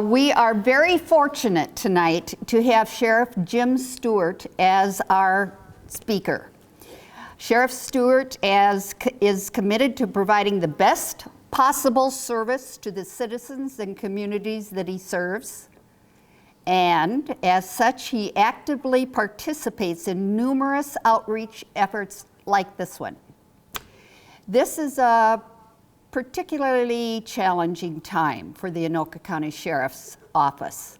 We are very fortunate tonight to have Sheriff Jim Stuart as our speaker. Sheriff Stuart is committed to providing the best possible service to the citizens and communities that he serves. And as such, he actively participates in numerous outreach efforts like this one. This is a particularly challenging time for the Anoka County Sheriff's Office.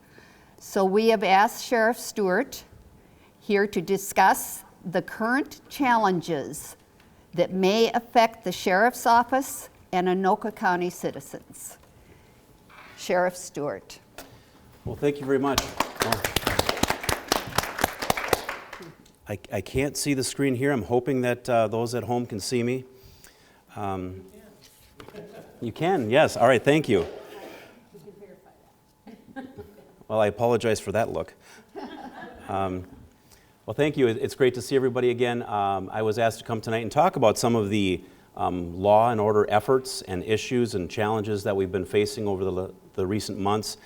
So we have asked Sheriff Stuart here to discuss the current challenges that may affect the Sheriff's Office and Anoka County citizens. Sheriff Stuart. Well, thank you very much. Well, I can't see the screen here. I'm hoping that those at home can see me. You can, yes. All right, thank you. We can verify that. Well, I apologize for that look. Well, thank you. It's great to see everybody again. I was asked to come tonight and talk about some of the law and order efforts and issues and challenges that we've been facing over the recent months.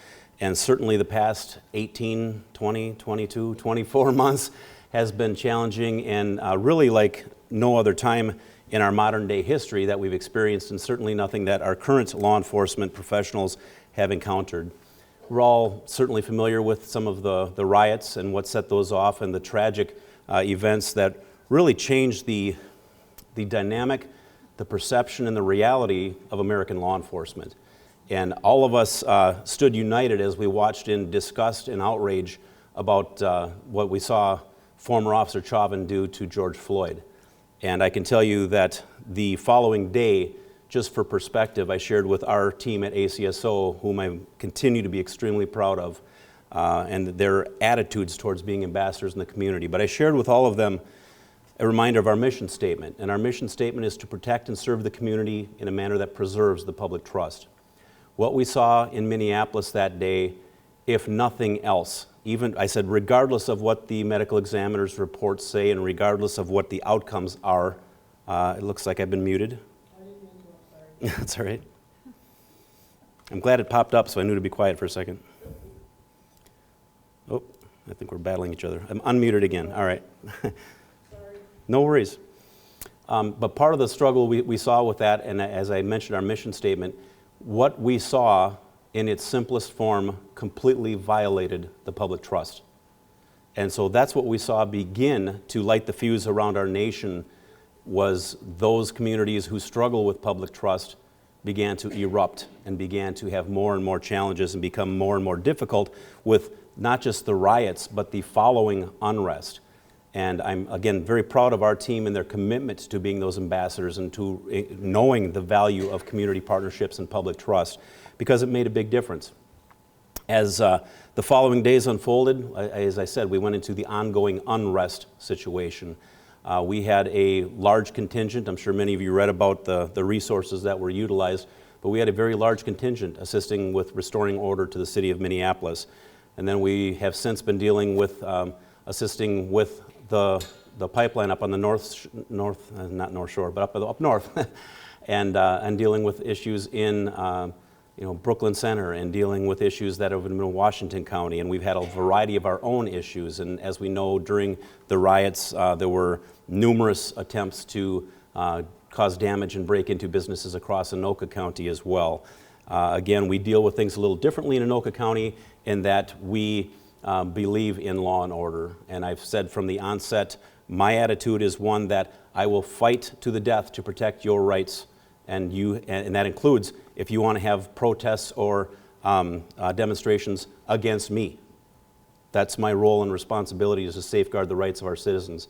And certainly the past 18, 20, 22, 24 months has been challenging and really like no other time in our modern day history that we've experienced, and certainly nothing that our current law enforcement professionals have encountered. We're all certainly familiar with some of the riots and what set those off and the tragic events that really changed the dynamic, the perception, and the reality of American law enforcement. And all of us stood united as we watched in disgust and outrage about what we saw former Officer Chauvin do to George Floyd. And I can tell you that the following day, just for perspective, I shared with our team at ACSO, whom I continue to be extremely proud of, and their attitudes towards being ambassadors in the community. But I shared with all of them a reminder of our mission statement. And our mission statement is to protect and serve the community in a manner that preserves the public trust. What we saw in Minneapolis that day, if nothing else, even, I said, regardless of what the medical examiner's reports say and regardless of what the outcomes are, it looks like I've been muted. I didn't mean to, I'm sorry. That's all right. I'm glad it popped up, so I knew to be quiet for a second. Oh, I think we're battling each other. I'm unmuted again. All right. Sorry. No worries. But part of the struggle we saw with that, and as I mentioned our mission statement, what we saw in its simplest form completely violated the public trust. And so that's what we saw begin to light the fuse around our nation, was those communities who struggle with public trust began to erupt and began to have more and more challenges and become more and more difficult with not just the riots, but the following unrest. And I'm, again, very proud of our team and their commitment to being those ambassadors and to knowing the value of community partnerships and public trust, because it made a big difference. As the following days unfolded, as I said, we went into the ongoing unrest situation. We had a large contingent. I'm sure many of you read about the resources that were utilized, but we had a very large contingent assisting with restoring order to the city of Minneapolis. And then we have since been dealing with assisting with the pipeline up on the not North Shore, but up north, and dealing with issues in Brooklyn Center, and dealing with issues that have been in Washington County. And we've had a variety of our own issues. And as we know, during the riots, there were numerous attempts to cause damage and break into businesses across Anoka County as well. Again, we deal with things a little differently in Anoka County in that we believe in law and order. And I've said from the onset, my attitude is one that I will fight to the death to protect your rights, and that includes if you want to have protests or demonstrations against me. That's my role and responsibility, is to safeguard the rights of our citizens.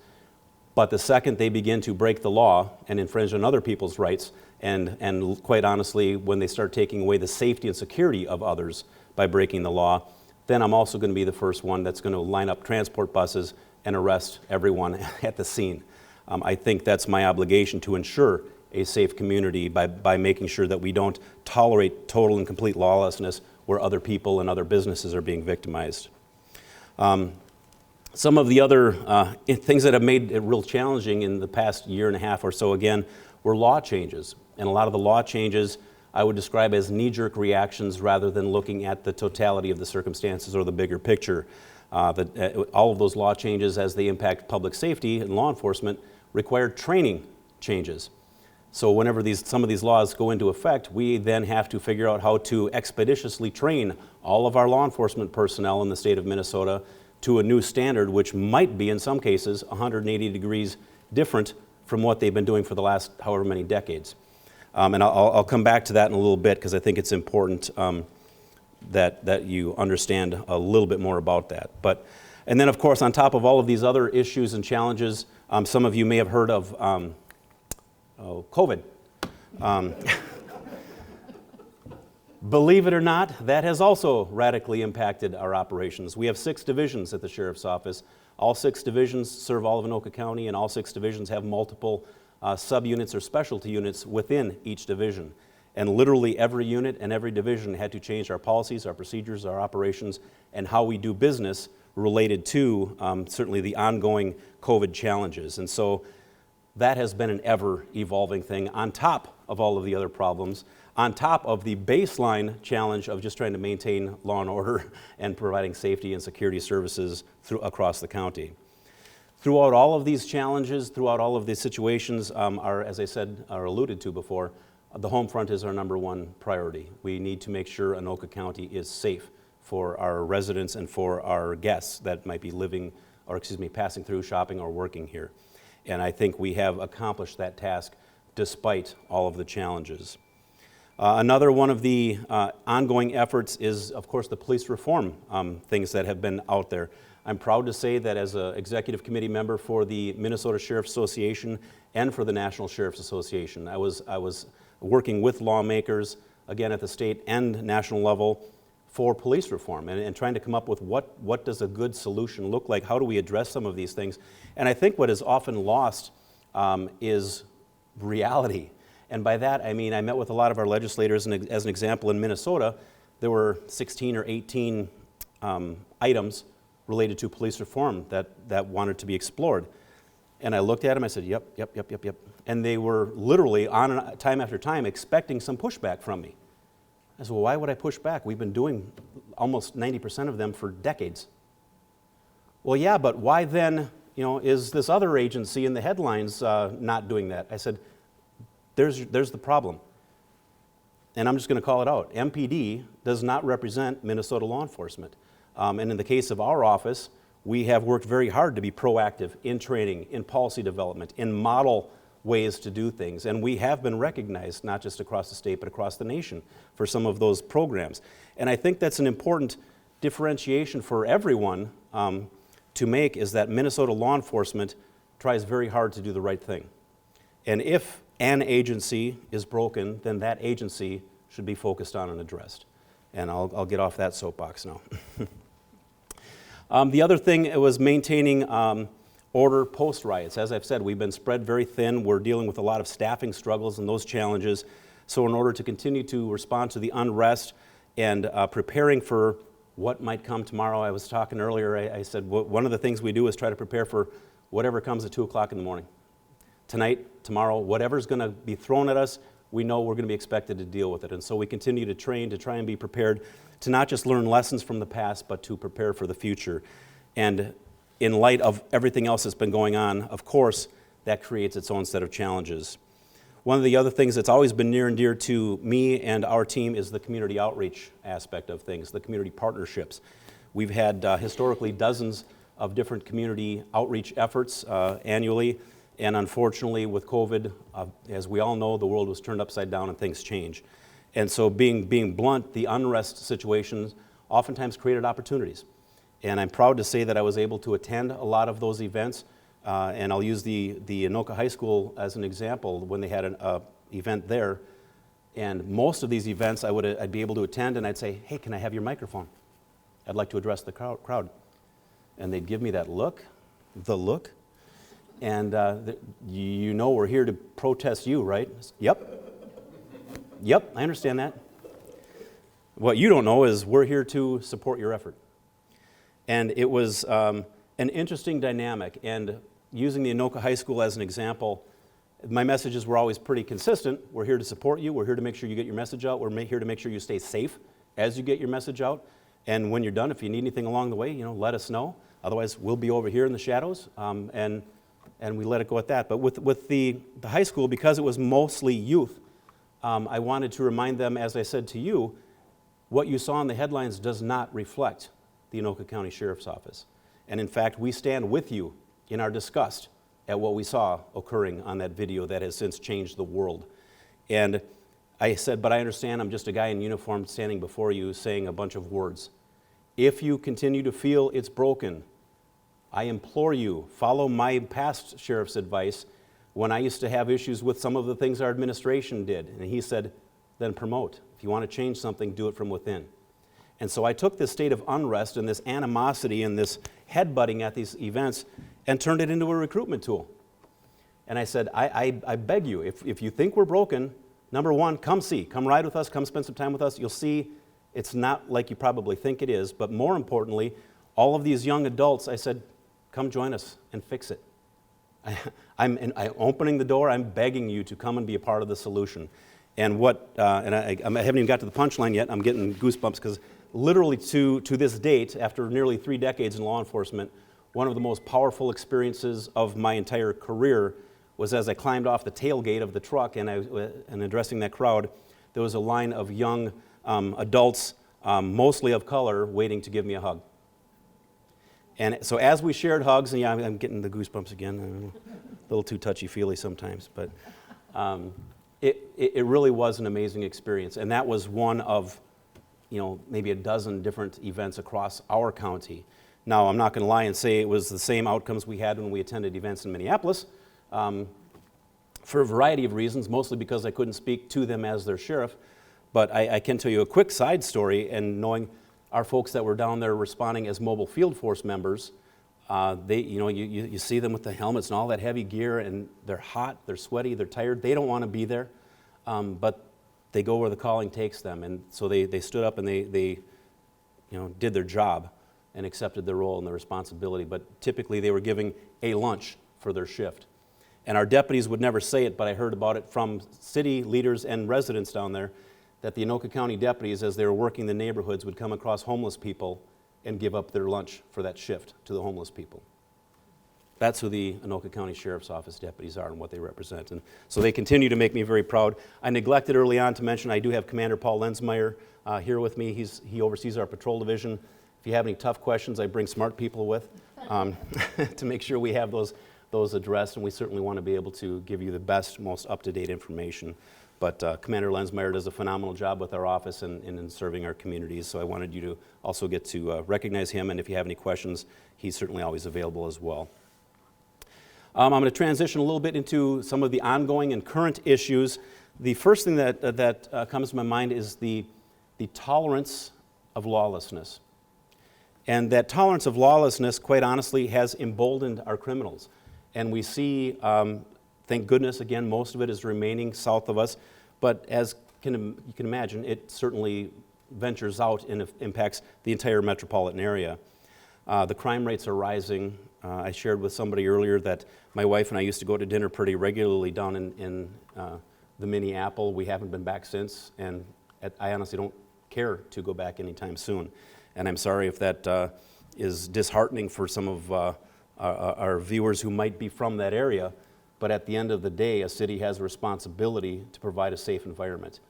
But the second they begin to break the law and infringe on other people's rights, and quite honestly, when they start taking away the safety and security of others by breaking the law, then I'm also going to be the first one that's going to line up transport buses and arrest everyone at the scene. I think that's my obligation, to ensure a safe community by making sure that we don't tolerate total and complete lawlessness where other people and other businesses are being victimized. Some of the other things that have made it real challenging in the past year and a half or so, again, were law changes. And a lot of the law changes I would describe as knee-jerk reactions rather than looking at the totality of the circumstances or the bigger picture. All of those law changes, as they impact public safety and law enforcement, require training changes. So whenever some of these laws go into effect, we then have to figure out how to expeditiously train all of our law enforcement personnel in the state of Minnesota to a new standard, which might be, in some cases, 180 degrees different from what they've been doing for the last however many decades. And I'll come back to that in a little bit, because I think it's important that you understand a little bit more about that. And then, of course, on top of all of these other issues and challenges, some of you may have heard of COVID. Believe it or not, that has also radically impacted our operations. We have 6 divisions at the Sheriff's Office. All 6 divisions serve all of Anoka County, and all 6 divisions have multiple subunits or specialty units within each division. And literally every unit and every division had to change our policies, our procedures, our operations, and how we do business related to certainly the ongoing COVID challenges. And so that has been an ever-evolving thing on top of all of the other problems, on top of the baseline challenge of just trying to maintain law and order and providing safety and security services across the county. Throughout all of these challenges, throughout all of these situations, as I said, or alluded to before, the home front is our #1 priority. We need to make sure Anoka County is safe for our residents and for our guests that might be passing through, shopping, or working here. And I think we have accomplished that task despite all of the challenges. Another one of the ongoing efforts is, of course, the police reform things that have been out there. I'm proud to say that as an executive committee member for the Minnesota Sheriff's Association and for the National Sheriff's Association, I was working with lawmakers, again at the state and national level, for police reform and trying to come up with what does a good solution look like, how do we address some of these things. And I think what is often lost is reality. And by that I mean I met with a lot of our legislators, and as an example in Minnesota, there were 16 or 18 items related to police reform that wanted to be explored. And I looked at them, I said, yep. And they were literally on time after time expecting some pushback from me. I said, well, why would I push back? We've been doing almost 90% of them for decades. Well, yeah, but why then, is this other agency in the headlines not doing that? I said, there's the problem. And I'm just going to call it out. MPD does not represent Minnesota law enforcement. And in the case of our office, we have worked very hard to be proactive in training, in policy development, in model ways to do things. And we have been recognized, not just across the state, but across the nation for some of those programs. And I think that's an important differentiation for everyone to make, is that Minnesota law enforcement tries very hard to do the right thing. And if an agency is broken, then that agency should be focused on and addressed. And I'll get off that soapbox now. The other thing was maintaining order post-riots. As I've said, we've been spread very thin. We're dealing with a lot of staffing struggles and those challenges. So in order to continue to respond to the unrest and preparing for what might come tomorrow, I was talking earlier, I said one of the things we do is try to prepare for whatever comes at 2 o'clock in the morning. Tonight, tomorrow, whatever's going to be thrown at us, we know we're going to be expected to deal with it. And so we continue to train, to try and be prepared to not just learn lessons from the past, but to prepare for the future. And in light of everything else that's been going on, of course, that creates its own set of challenges. One of the other things that's always been near and dear to me and our team is the community outreach aspect of things, the community partnerships. We've had historically dozens of different community outreach efforts annually. And unfortunately, with COVID, as we all know, the world was turned upside down and things change. And so being blunt, the unrest situations oftentimes created opportunities. And I'm proud to say that I was able to attend a lot of those events. And I'll use the Anoka High School as an example when they had an event there. And most of these events I'd be able to attend, and I'd say, hey, can I have your microphone? I'd like to address the crowd. And they'd give me that look, and we're here to protest you, right? Yep, I understand that. What you don't know is we're here to support your effort. And it was an interesting dynamic, and using the Anoka High School as an example, My messages were always pretty consistent. We're here to support you. We're here to make sure you get your message out. We're here to make sure you stay safe as you get your message out. And when you're done, if you need anything along the way, let us know. Otherwise, we'll be over here in the shadows, and we let it go at that. But with the high school, because it was mostly youth, I wanted to remind them, as I said to you, what you saw in the headlines does not reflect the Anoka County Sheriff's Office. And in fact, we stand with you in our disgust at what we saw occurring on that video that has since changed the world. And I said, but I understand I'm just a guy in uniform standing before you saying a bunch of words. If you continue to feel it's broken, I implore you, follow my past sheriff's advice when I used to have issues with some of the things our administration did. And he said, then promote. If you want to change something, do it from within. And so I took this state of unrest and this animosity and this headbutting at these events and turned it into a recruitment tool. And I said, I beg you, if you think we're broken, number one, come ride with us, come spend some time with us. You'll see it's not like you probably think it is, but more importantly, all of these young adults, I said, come join us and fix it. I'm opening the door, I'm begging you to come and be a part of the solution. And I haven't even got to the punchline yet, I'm getting goosebumps because literally to this date, after nearly 3 decades in law enforcement, one of the most powerful experiences of my entire career was as I climbed off the tailgate of the truck and addressing that crowd, there was a line of young adults, mostly of color, waiting to give me a hug. And so as we shared hugs, and yeah, I'm getting the goosebumps again, a little too touchy-feely sometimes, but it really was an amazing experience. And that was one of, maybe a dozen different events across our county. Now, I'm not going to lie and say it was the same outcomes we had when we attended events in Minneapolis, for a variety of reasons, mostly because I couldn't speak to them as their sheriff. But I can tell you a quick side story, and knowing our folks that were down there responding as mobile field force members, you see them with the helmets and all that heavy gear, and they're hot, they're sweaty, they're tired. They don't want to be there, but they go where the calling takes them. And so they stood up and they did their job and accepted their role and their responsibility. But typically they were giving a lunch for their shift. And our deputies would never say it, but I heard about it from city leaders and residents down there, that the Anoka County deputies, as they were working the neighborhoods, would come across homeless people and give up their lunch for that shift to the homeless people. That's who the Anoka County Sheriff's Office deputies are and what they represent. And so they continue to make me very proud. I neglected early on to mention I do have Commander Paul Lensmeyer here with me. He oversees our patrol division. If you have any tough questions, I bring smart people with to make sure we have those addressed, and we certainly want to be able to give you the best, most up-to-date information. But Commander Lensmeyer does a phenomenal job with our office and in serving our communities, so I wanted you to also get to recognize him, and if you have any questions, he's certainly always available as well. I'm going to transition a little bit into some of the ongoing and current issues. The first thing that comes to my mind is the tolerance of lawlessness. And that tolerance of lawlessness, quite honestly, has emboldened our criminals. And we see, thank goodness, again, most of it is remaining south of us, but as you can imagine, it certainly ventures out and impacts the entire metropolitan area. The crime rates are rising. I shared with somebody earlier that my wife and I used to go to dinner pretty regularly down in the Minneapolis. We haven't been back since, and I honestly don't care to go back anytime soon. And I'm sorry if that is disheartening for some of our viewers who might be from that area, but at the end of the day, a city has a responsibility to provide a safe environment,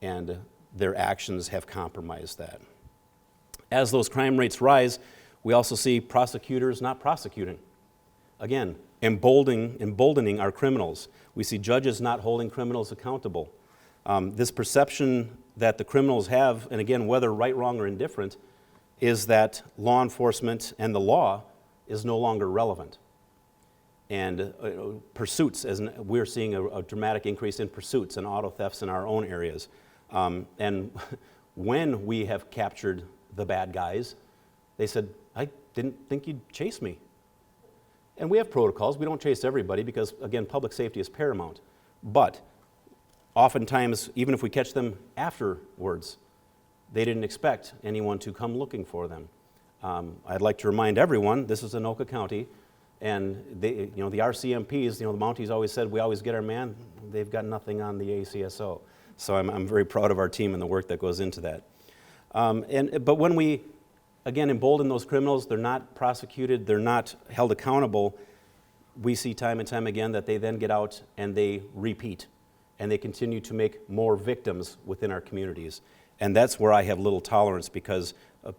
and their actions have compromised that. As those crime rates rise, we also see prosecutors not prosecuting. Again, emboldening our criminals. We see judges not holding criminals accountable. This perception that the criminals have, and again, whether right, wrong, or indifferent, is that law enforcement and the law is no longer relevant. And pursuits, as we're seeing a dramatic increase in pursuits and auto thefts in our own areas. And when we have captured the bad guys, they said, I didn't think you'd chase me. And we have protocols. We don't chase everybody because, again, public safety is paramount. But oftentimes, even if we catch them afterwards, they didn't expect anyone to come looking for them. I'd like to remind everyone, this is Anoka County, And they, the RCMPs, the Mounties always said, we always get our man. They've got nothing on the ACSO. So I'm very proud of our team and the work that goes into that. But when we, again, embolden those criminals, they're not prosecuted, they're not held accountable, we see time and time again that they then get out and they repeat. And they continue to make more victims within our communities. And that's where I have little tolerance, because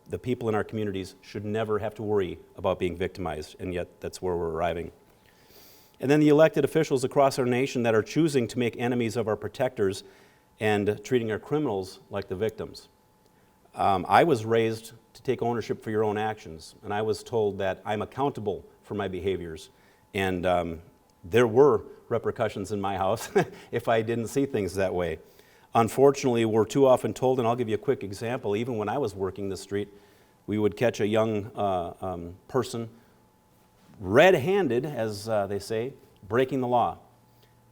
the people in our communities should never have to worry about being victimized, and yet that's where we're arriving. And then the elected officials across our nation that are choosing to make enemies of our protectors and treating our criminals like the victims. I was raised to take ownership for your own actions, and I was told that I'm accountable for my behaviors. And there were repercussions in my house if I didn't see things that way. Unfortunately, we're too often told, and I'll give you a quick example, even when I was working the street, we would catch a young person red-handed, as they say, breaking the law.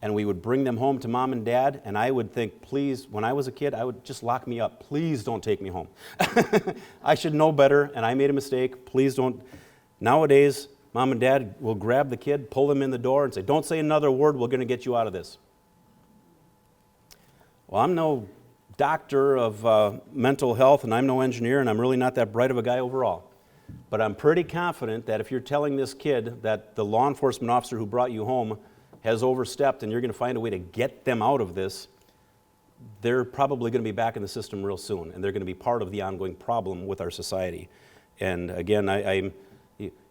And we would bring them home to mom and dad, and I would think, please, when I was a kid, I would just lock me up. Please don't take me home. I should know better, and I made a mistake. Please don't. Nowadays, mom and dad will grab the kid, pull them in the door, and say, don't say another word, we're going to get you out of this. Well, I'm no doctor of mental health, and I'm no engineer, and I'm really not that bright of a guy overall. But I'm pretty confident that if you're telling this kid that the law enforcement officer who brought you home has overstepped and you're going to find a way to get them out of this, they're probably going to be back in the system real soon, and they're going to be part of the ongoing problem with our society. And again,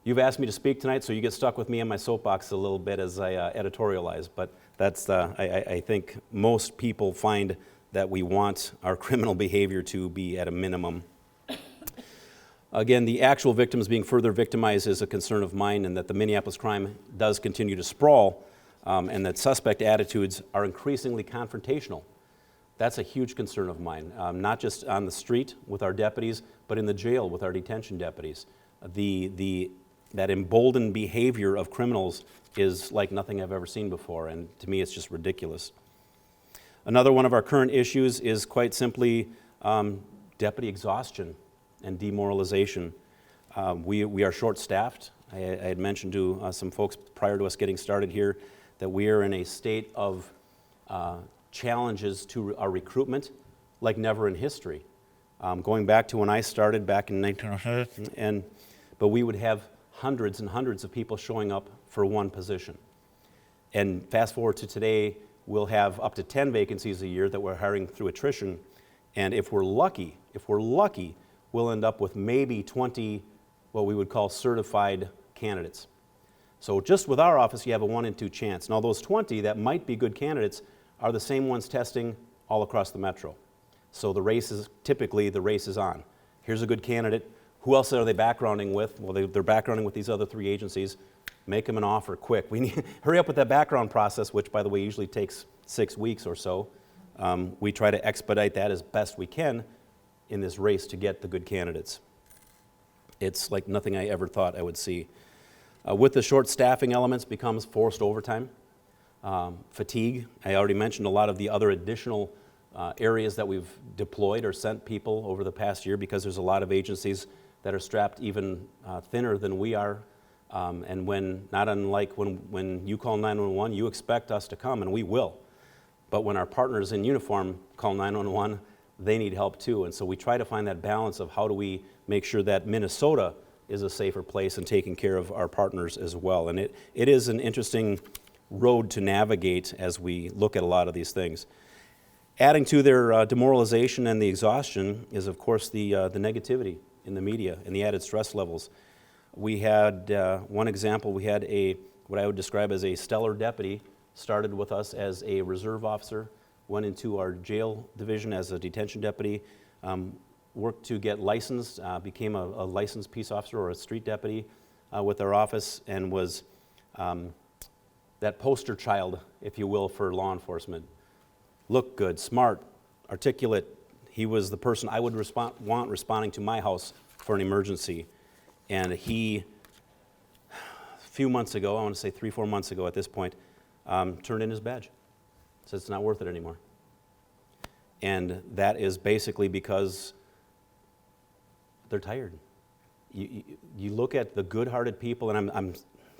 you've asked me to speak tonight, so you get stuck with me on my soapbox a little bit as I editorialize, but that's, I think most people find that we want our criminal behavior to be at a minimum. Again, the actual victims being further victimized is a concern of mine, and that the Minneapolis crime does continue to sprawl, and that suspect attitudes are increasingly confrontational. That's a huge concern of mine, not just on the street with our deputies, but in the jail with our detention deputies. That emboldened behavior of criminals is like nothing I've ever seen before, and to me it's just ridiculous. Another one of our current issues is quite simply deputy exhaustion and demoralization. We are short-staffed. I had mentioned to some folks prior to us getting started here that we are in a state of challenges to our recruitment like never in history. Going back to when I started back in 1900, but we would have hundreds and hundreds of people showing up for one position. And fast forward to today, we'll have up to 10 vacancies a year that we're hiring through attrition. And if we're lucky, we'll end up with maybe 20 what we would call certified candidates. So just with our office, you have a 1 in 2 chance. Now those 20 that might be good candidates are the same ones testing all across the metro. So typically the race is on. Here's a good candidate. Who else are they backgrounding with? Well, they're backgrounding with these other 3 agencies. Make them an offer quick. We need hurry up with that background process, which, by the way, usually takes 6 weeks or so. We try to expedite that as best we can in this race to get the good candidates. It's like nothing I ever thought I would see. With the short staffing elements becomes forced overtime, fatigue. I already mentioned a lot of the other additional areas that we've deployed or sent people over the past year, because there's a lot of agencies that are strapped even thinner than we are. And not unlike when you call 911, you expect us to come, and we will. But when our partners in uniform call 911, they need help too. And so we try to find that balance of how do we make sure that Minnesota is a safer place and taking care of our partners as well. And it is an interesting road to navigate as we look at a lot of these things. Adding to their demoralization and the exhaustion is, of course, the negativity in the media and the added stress levels. We had one example. We had what I would describe as a stellar deputy, started with us as a reserve officer, went into our jail division as a detention deputy, worked to get licensed, became a licensed peace officer or a street deputy with our office, and was that poster child, if you will, for law enforcement. Looked good, smart, articulate. He was the person I would want responding to my house for an emergency. And he, a few months ago, I want to say 3-4 months ago at this point, turned in his badge. Said it's not worth it anymore. And that is basically because they're tired. You look at the good-hearted people, and I'm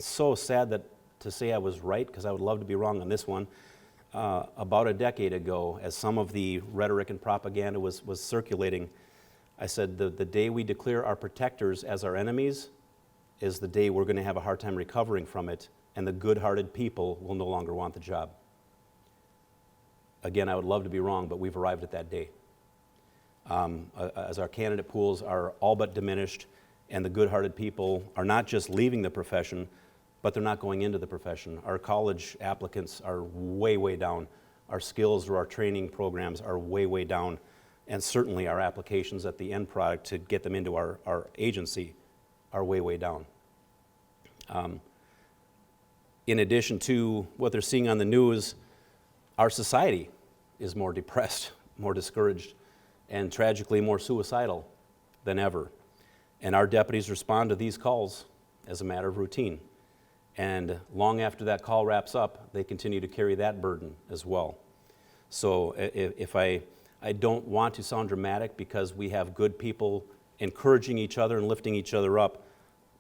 so sad that to say I was right, because I would love to be wrong on this one. About a decade ago, as some of the rhetoric and propaganda was circulating, I said the day we declare our protectors as our enemies is the day we're going to have a hard time recovering from it, and the good-hearted people will no longer want the job. Again, I would love to be wrong, but we've arrived at that day. As our candidate pools are all but diminished, and the good-hearted people are not just leaving the profession, but they're not going into the profession. Our college applicants are way, way down. Our skills or our training programs are way, way down. And certainly our applications at the end product to get them into our agency are way, way down. In addition to what they're seeing on the news, our society is more depressed, more discouraged, and tragically more suicidal than ever. And our deputies respond to these calls as a matter of routine. And long after that call wraps up, they continue to carry that burden as well. So if I don't want to sound dramatic, because we have good people encouraging each other and lifting each other up,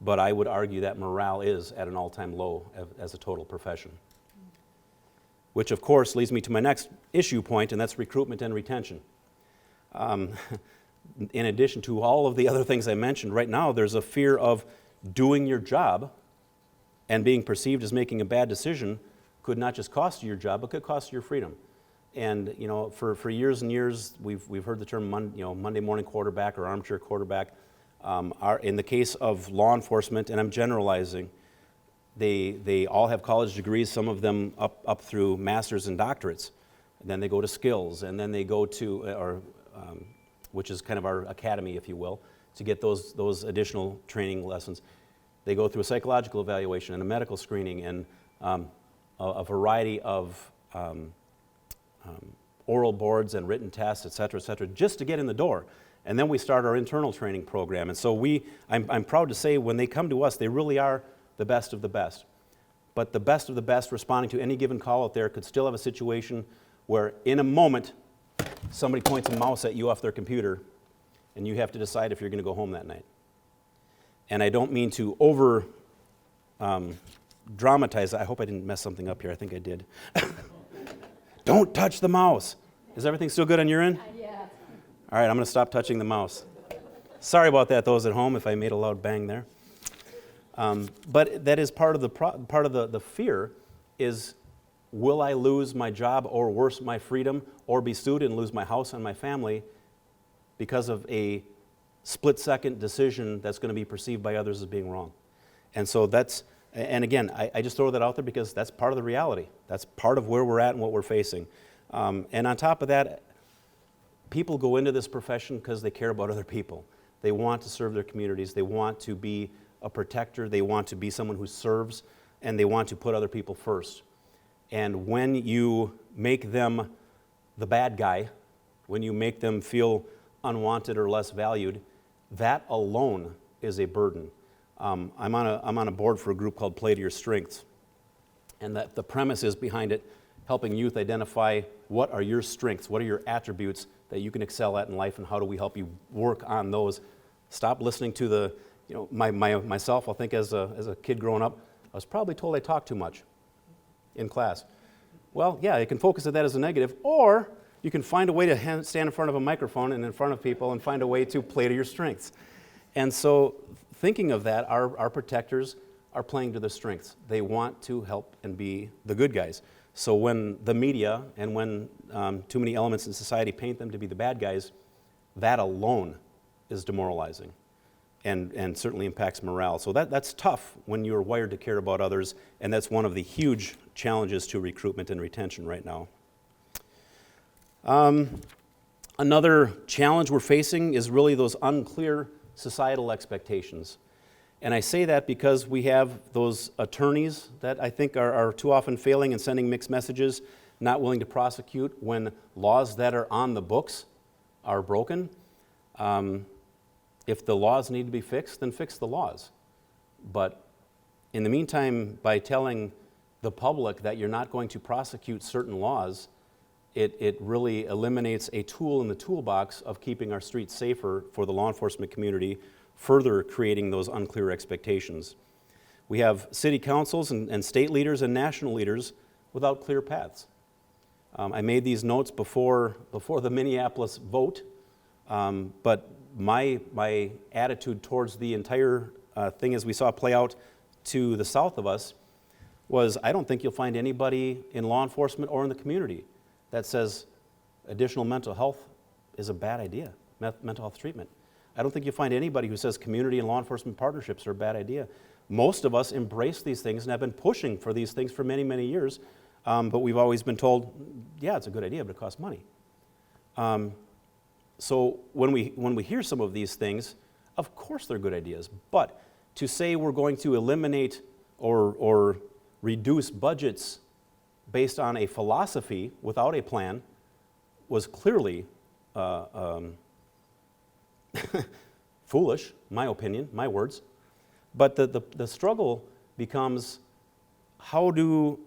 but I would argue that morale is at an all-time low as a total profession. Which of course leads me to my next issue point, and that's recruitment and retention. In addition to all of the other things I mentioned, right now there's a fear of doing your job and being perceived as making a bad decision could not just cost you your job, but could cost you your freedom. And you know, for years and years, we've heard the term Monday morning quarterback or armchair quarterback. In the case of law enforcement, and I'm generalizing, they all have college degrees, some of them up through masters and doctorates. And then they go to skills, and then they go to, which is kind of our academy, if you will, to get those additional training lessons. They go through a psychological evaluation and a medical screening and a variety of oral boards and written tests, et cetera, just to get in the door. And then we start our internal training program. And so I'm proud to say when they come to us, they really are the best of the best. But the best of the best responding to any given call out there could still have a situation where in a moment, somebody points a mouse at you off their computer, and you have to decide if you're going to go home that night. And I don't mean to over dramatize it. I hope I didn't mess something up here. I think I did. Don't touch the mouse. Is everything still good on your end? Yeah. All right, I'm going to stop touching the mouse. Sorry about that, those at home, if I made a loud bang there. But that is part of the fear is, will I lose my job or worse, my freedom, or be sued and lose my house and my family because of a split-second decision that's going to be perceived by others as being wrong? And so and again, I just throw that out there because that's part of the reality. That's part of where we're at and what we're facing. And on top of that, people go into this profession because they care about other people. They want to serve their communities. They want to be a protector. They want to be someone who serves, and they want to put other people first. And when you make them the bad guy, when you make them feel unwanted or less valued, that alone is a burden. I'm on a board for a group called Play to Your Strengths, and that the premise is behind it helping youth identify what are your strengths, what are your attributes that you can excel at in life, and how do we help you work on those. Stop listening to myself. I think as a kid growing up, I was probably told I talked too much in class. Well, yeah, you can focus on that as a negative, or you can find a way to stand in front of a microphone and in front of people and find a way to play to your strengths. And so thinking of that, our protectors are playing to their strengths. They want to help and be the good guys. So when the media and when too many elements in society paint them to be the bad guys, that alone is demoralizing and certainly impacts morale. So that's tough when you're wired to care about others, and that's one of the huge challenges to recruitment and retention right now. Another challenge we're facing is really those unclear societal expectations. And I say that because we have those attorneys that I think are too often failing and sending mixed messages, not willing to prosecute when laws that are on the books are broken. If the laws need to be fixed, then fix the laws. But in the meantime, by telling the public that you're not going to prosecute certain laws, it really eliminates a tool in the toolbox of keeping our streets safer for the law enforcement community, further creating those unclear expectations. We have city councils and state leaders and national leaders without clear paths. I made these notes before the Minneapolis vote, but my attitude towards the entire thing as we saw play out to the south of us was I don't think you'll find anybody in law enforcement or in the community that says additional mental health is a bad idea, mental health treatment. I don't think you'll find anybody who says community and law enforcement partnerships are a bad idea. Most of us embrace these things and have been pushing for these things for many, many years, but we've always been told, yeah, it's a good idea, but it costs money. So when we hear some of these things, of course they're good ideas, but to say we're going to eliminate or reduce budgets based on a philosophy without a plan was clearly foolish, my opinion, my words. But the struggle becomes how do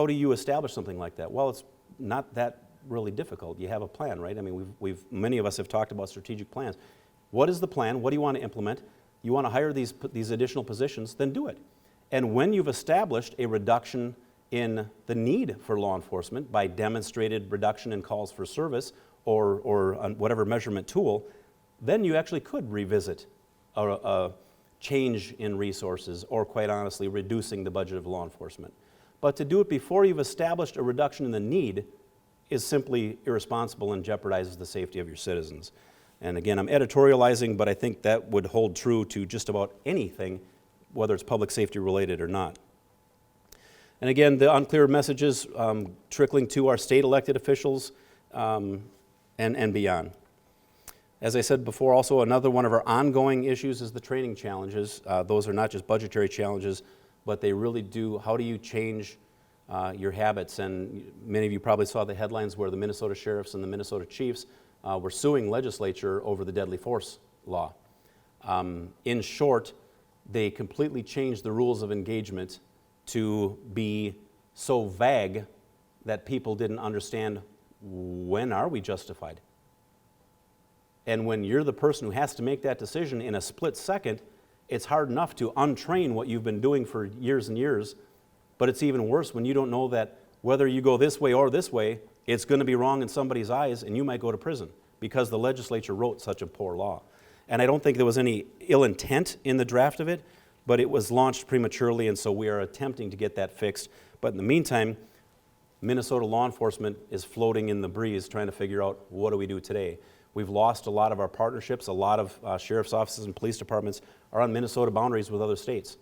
you establish something like that? Well, it's not that really difficult. You have a plan, right? I mean, many of us have talked about strategic plans. What is the plan? What do you want to implement? You want to hire these additional positions, then do it. And when you've established a reduction in the need for law enforcement by demonstrated reduction in calls for service or on whatever measurement tool, then you actually could revisit a change in resources or, quite honestly, reducing the budget of law enforcement. But to do it before you've established a reduction in the need is simply irresponsible and jeopardizes the safety of your citizens. And again, I'm editorializing, but I think that would hold true to just about anything, whether it's public safety related or not. And again, the unclear messages trickling to our state elected officials and beyond. As I said before, also another one of our ongoing issues is the training challenges. Those are not just budgetary challenges, but they really do, how do you change your habits? And many of you probably saw the headlines where the Minnesota sheriffs and the Minnesota chiefs were suing legislature over the deadly force law. In short, they completely changed the rules of engagement to be so vague that people didn't understand, when are we justified? And when you're the person who has to make that decision in a split second, it's hard enough to untrain what you've been doing for years and years, but it's even worse when you don't know that whether you go this way or this way, it's going to be wrong in somebody's eyes and you might go to prison because the legislature wrote such a poor law. And I don't think there was any ill intent in the draft of it, but it was launched prematurely, and so we are attempting to get that fixed. But in the meantime, Minnesota law enforcement is floating in the breeze trying to figure out, what do we do today? We've lost a lot of our partnerships. A lot of sheriff's offices and police departments are on Minnesota boundaries with other states.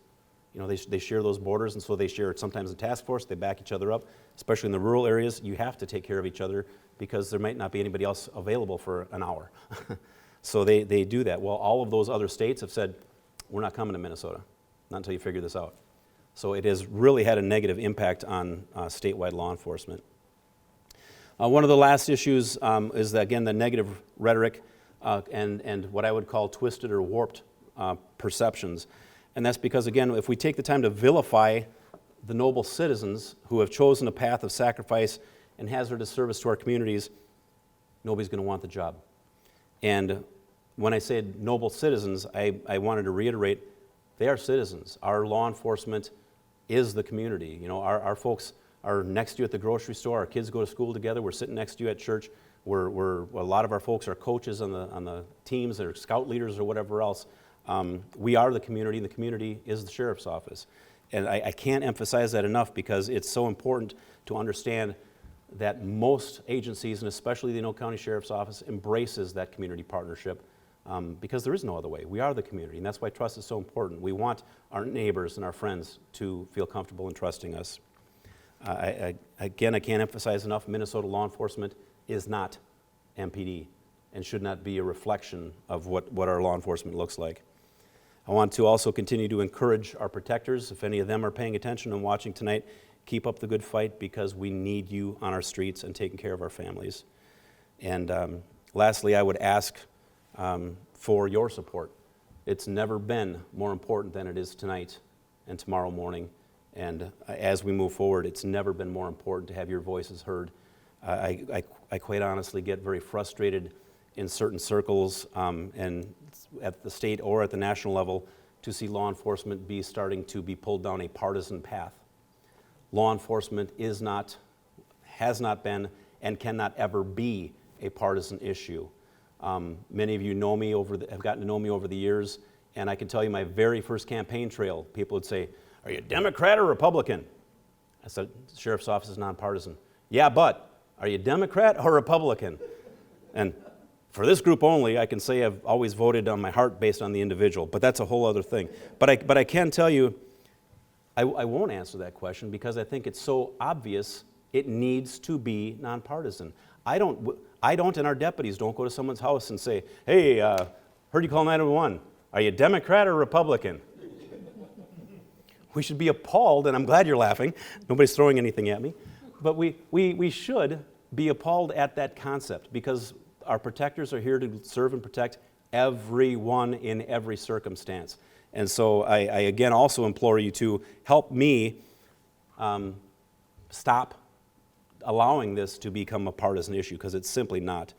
You know, they share those borders, and so they share sometimes in task force. They back each other up, especially in the rural areas. You have to take care of each other because there might not be anybody else available for an hour. So they do that. Well, all of those other states have said, we're not coming to Minnesota, not until you figure this out. So it has really had a negative impact on statewide law enforcement. One of the last issues is, again, the negative rhetoric and what I would call twisted or warped perceptions. And that's because, again, if we take the time to vilify the noble citizens who have chosen a path of sacrifice and hazardous service to our communities, nobody's going to want the job. And when I said noble citizens, I wanted to reiterate, they are citizens. Our law enforcement is the community. You know, our folks are next to you at the grocery store. Our kids go to school together. We're sitting next to you at church. A lot of our folks are coaches on the teams, or scout leaders or whatever else. We are the community, and the community is the sheriff's office. And I can't emphasize that enough because it's so important to understand that most agencies, and especially the Anoka County Sheriff's Office, embraces that community partnership because there is no other way. We are the community, and that's why trust is so important. We want our neighbors and our friends to feel comfortable in trusting us. Again, I can't emphasize enough, Minnesota law enforcement is not MPD and should not be a reflection of what our law enforcement looks like. I want to also continue to encourage our protectors, if any of them are paying attention and watching tonight, keep up the good fight because we need you on our streets and taking care of our families. And lastly, I would ask for your support. It's never been more important than it is tonight and tomorrow morning. And as we move forward, it's never been more important to have your voices heard. I quite honestly get very frustrated in certain circles and at the state or at the national level to see law enforcement starting to be pulled down a partisan path. Law enforcement is not, has not been, and cannot ever be a partisan issue. Many of you know me have gotten to know me over the years, and I can tell you my very first campaign trail, people would say, "Are you Democrat or Republican?" I said, "The sheriff's office is nonpartisan." "Yeah, but are you Democrat or Republican?" And for this group only, I can say I've always voted on my heart based on the individual, but that's a whole other thing. But I can tell you, I won't answer that question because I think it's so obvious it needs to be nonpartisan. I don't, and our deputies don't go to someone's house and say, "Hey, heard you call 911. Are you Democrat or Republican?" We should be appalled, and I'm glad you're laughing. Nobody's throwing anything at me. But we should be appalled at that concept because our protectors are here to serve and protect everyone in every circumstance. And so I again also implore you to help me stop allowing this to become a partisan issue because it's simply not.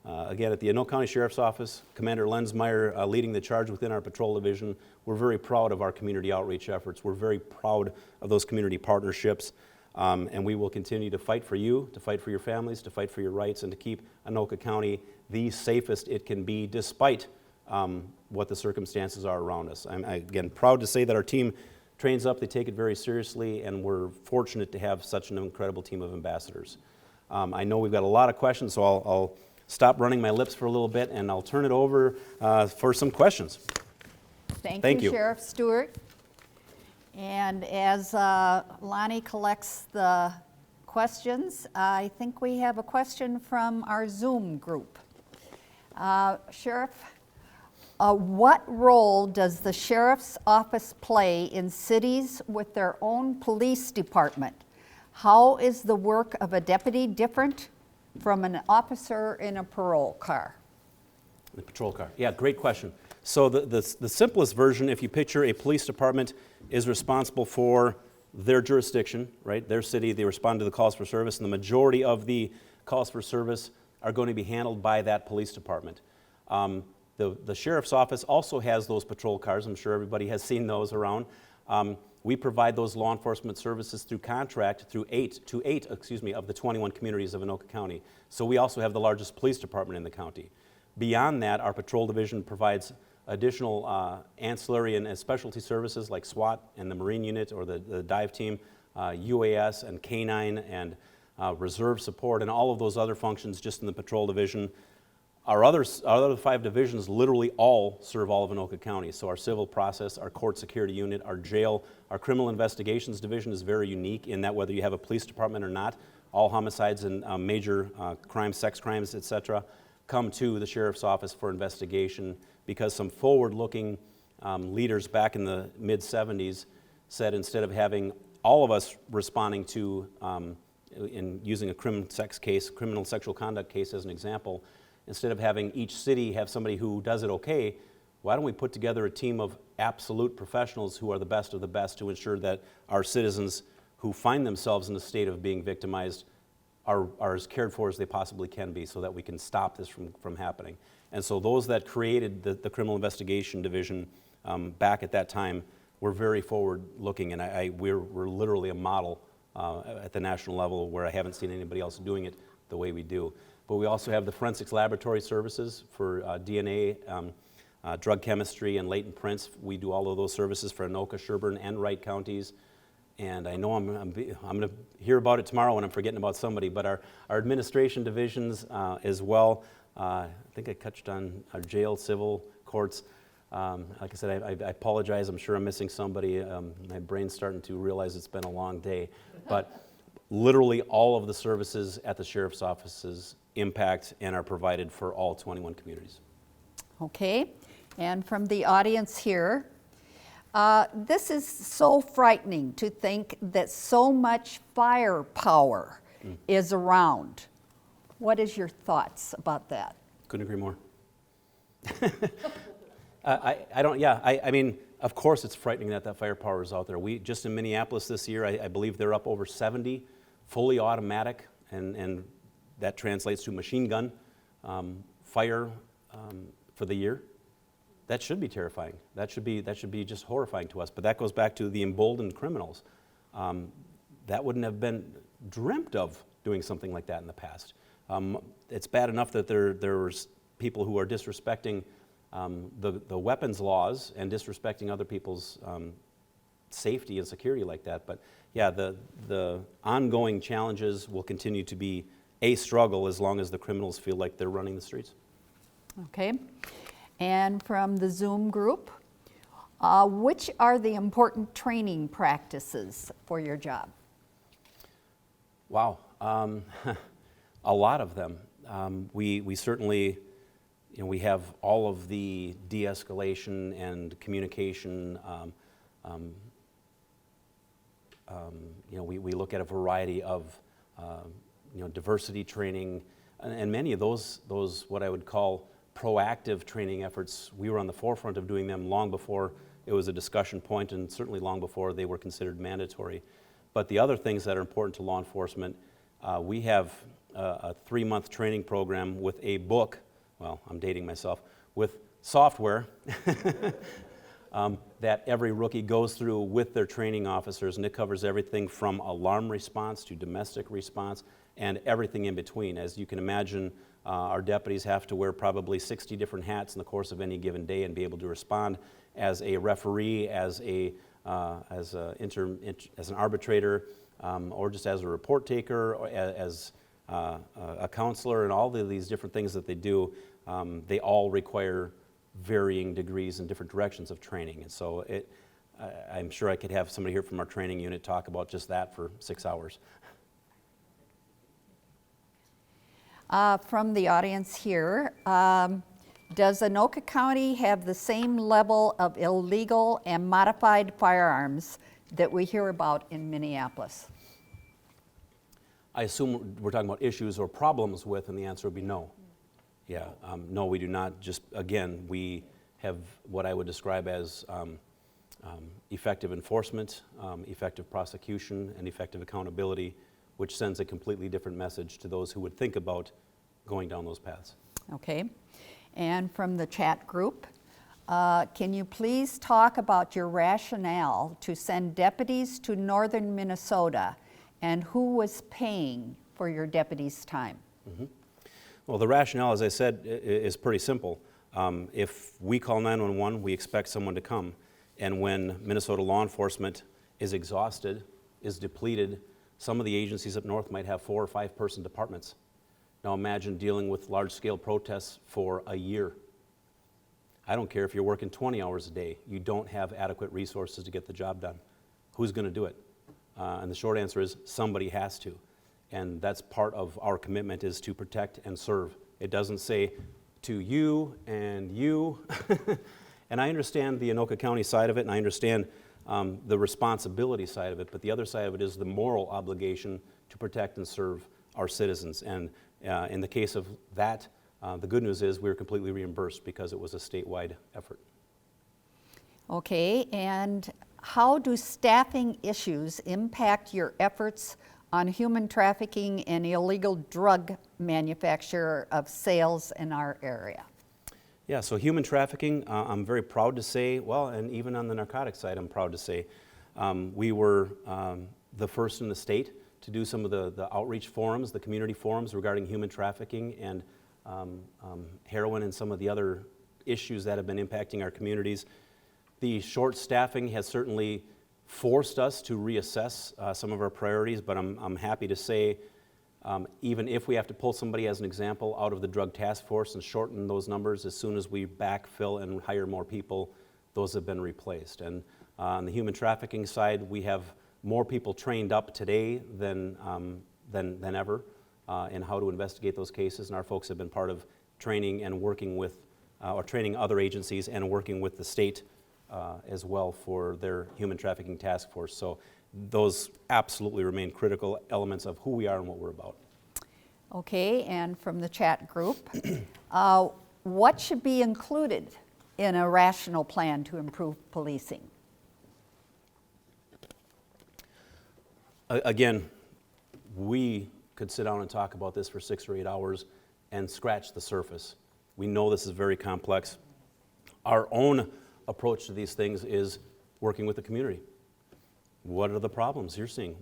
Again, at the Anoka County Sheriff's Office, Commander Lensmeyer leading the charge within our patrol division. We're very proud of our community outreach efforts. We're very proud of those community partnerships. And we will continue to fight for you, to fight for your families, to fight for your rights, and to keep Anoka County the safest it can be despite what the circumstances are around us. I'm, again, proud to say that our team trains up, they take it very seriously, and we're fortunate to have such an incredible team of ambassadors. I know we've got a lot of questions, so I'll stop running my lips for a little bit, and I'll turn it over for some questions. Thank you, Sheriff Stuart. And as Lonnie collects the questions, I think we have a question from our Zoom group. Sheriff, what role does the Sheriff's Office play in cities with their own police department? How is the work of a deputy different from an officer in a parole car? The patrol car. Yeah, great question. So the simplest version, if you picture a police department is responsible for their jurisdiction, right? Their city, they respond to the calls for service, and the majority of the calls for service are going to be handled by that police department. The sheriff's office also has those patrol cars. I'm sure everybody has seen those around. We provide those law enforcement services through contract through eight of the 21 communities of Anoka County. So we also have the largest police department in the county. Beyond that, our patrol division provides additional ancillary and specialty services like SWAT and the Marine Unit or the dive team, UAS and K-9 and reserve support and all of those other functions just in the patrol division. Our other 5 divisions literally all serve all of Anoka County. So our civil process, our court security unit, our jail, our criminal investigations division is very unique in that whether you have a police department or not, all homicides and major crimes, sex crimes, etc., come to the sheriff's office for investigation because some forward-looking leaders back in the mid-70s said instead of having all of us responding to, in using a criminal sexual conduct case as an example, instead of having each city have somebody who does it okay, why don't we put together a team of absolute professionals who are the best of the best to ensure that our citizens who find themselves in a state of being victimized are as cared for as they possibly can be so that we can stop this from happening. And so those that created the Criminal Investigation Division back at that time were very forward-looking, and we're literally a model at the national level where I haven't seen anybody else doing it the way we do. But we also have the forensics laboratory services for DNA, drug chemistry, and latent prints. We do all of those services for Anoka, Sherburne, and Wright counties. And I know I'm going to hear about it tomorrow when I'm forgetting about somebody, but our administration divisions as well. I think I touched on our jail, civil, courts. Like I said, I apologize. I'm sure I'm missing somebody. My brain's starting to realize it's been a long day. But literally all of the services at the sheriff's offices impact and are provided for all 21 communities. Okay, and from the audience here, this is so frightening to think that so much firepower is around. What is your thoughts about that? Couldn't agree more. I mean, of course it's frightening that firepower is out there. We, just in Minneapolis this year, I believe they're up over 70 fully automatic, and that translates to machine gun fire for the year. that should be terrifying. That should be just horrifying to us. But that goes back to the emboldened criminals. That wouldn't have been dreamt of doing something like that in the past. It's bad enough that there's people who are disrespecting the weapons laws and disrespecting other people's safety and security like that. But yeah, the ongoing challenges will continue to be a struggle as long as the criminals feel like they're running the streets. Okay. And from the Zoom group, which are the important training practices for your job? Wow, a lot of them. We certainly, we have all of the de-escalation and communication. We look at a variety of diversity training, and many of those what I would call proactive training efforts. We were on the forefront of doing them long before it was a discussion point, and certainly long before they were considered mandatory. But the other things that are important to law enforcement, we have a 3-month training program with a book. Well, I'm dating myself, with software that every rookie goes through with their training officers, and it covers everything from alarm response to domestic response and everything in between. As you can imagine, our deputies have to wear probably 60 different hats in the course of any given day and be able to respond as a referee, as an arbitrator, or just as a report taker, or as a counselor, and all of these different things that they do. They all require varying degrees and different directions of training. And so I'm sure I could have somebody here from our training unit talk about just that for 6 hours. From the audience here, does Anoka County have the same level of illegal and modified firearms that we hear about in Minneapolis? I assume we're talking about issues or problems with, and the answer would be no. Yeah, no, we do not. Just, again, we have what I would describe as effective enforcement, effective prosecution, and effective accountability, which sends a completely different message to those who would think about going down those paths. Okay. And from the chat group, can you please talk about your rationale to send deputies to northern Minnesota, and who was paying for your deputies' time? Mm-hmm. Well, the rationale, as I said, is pretty simple. If we call 911, we expect someone to come. And when Minnesota law enforcement is exhausted, is depleted, some of the agencies up north might have 4 or 5 person departments. Now imagine dealing with large-scale protests for a year. I don't care if you're working 20 hours a day, you don't have adequate resources to get the job done. Who's going to do it? And the short answer is somebody has to. And that's part of our commitment, is to protect and serve. It doesn't say to you and you. And I understand the Anoka County side of it, and I understand the responsibility side of it, but the other side of it is the moral obligation to protect and serve our citizens. And in the case of that, the good news is we were completely reimbursed because it was a statewide effort. Okay, and how do staffing issues impact your efforts on human trafficking and illegal drug manufacture of sales in our area? Yeah, so human trafficking, I'm very proud to say, well, and even on the narcotics side, I'm proud to say, we were the first in the state to do some of the outreach forums, the community forums regarding human trafficking and heroin and some of the other issues that have been impacting our communities. The short staffing has certainly forced us to reassess some of our priorities, but I'm happy to say, even if we have to pull somebody as an example out of the drug task force and shorten those numbers, as soon as we backfill and hire more people, those have been replaced. And on the human trafficking side, we have more people trained up today than ever in how to investigate those cases, and our folks have been part of training and working with, or training other agencies and working with the state as well for their human trafficking task force. So those absolutely remain critical elements of who we are and what we're about. Okay, and from the chat group, what should be included in a rational plan to improve policing? Again, we could sit down and talk about this for 6 or 8 hours and scratch the surface. We know this is very complex. Our own approach to these things is working with the community. What are the problems you're seeing?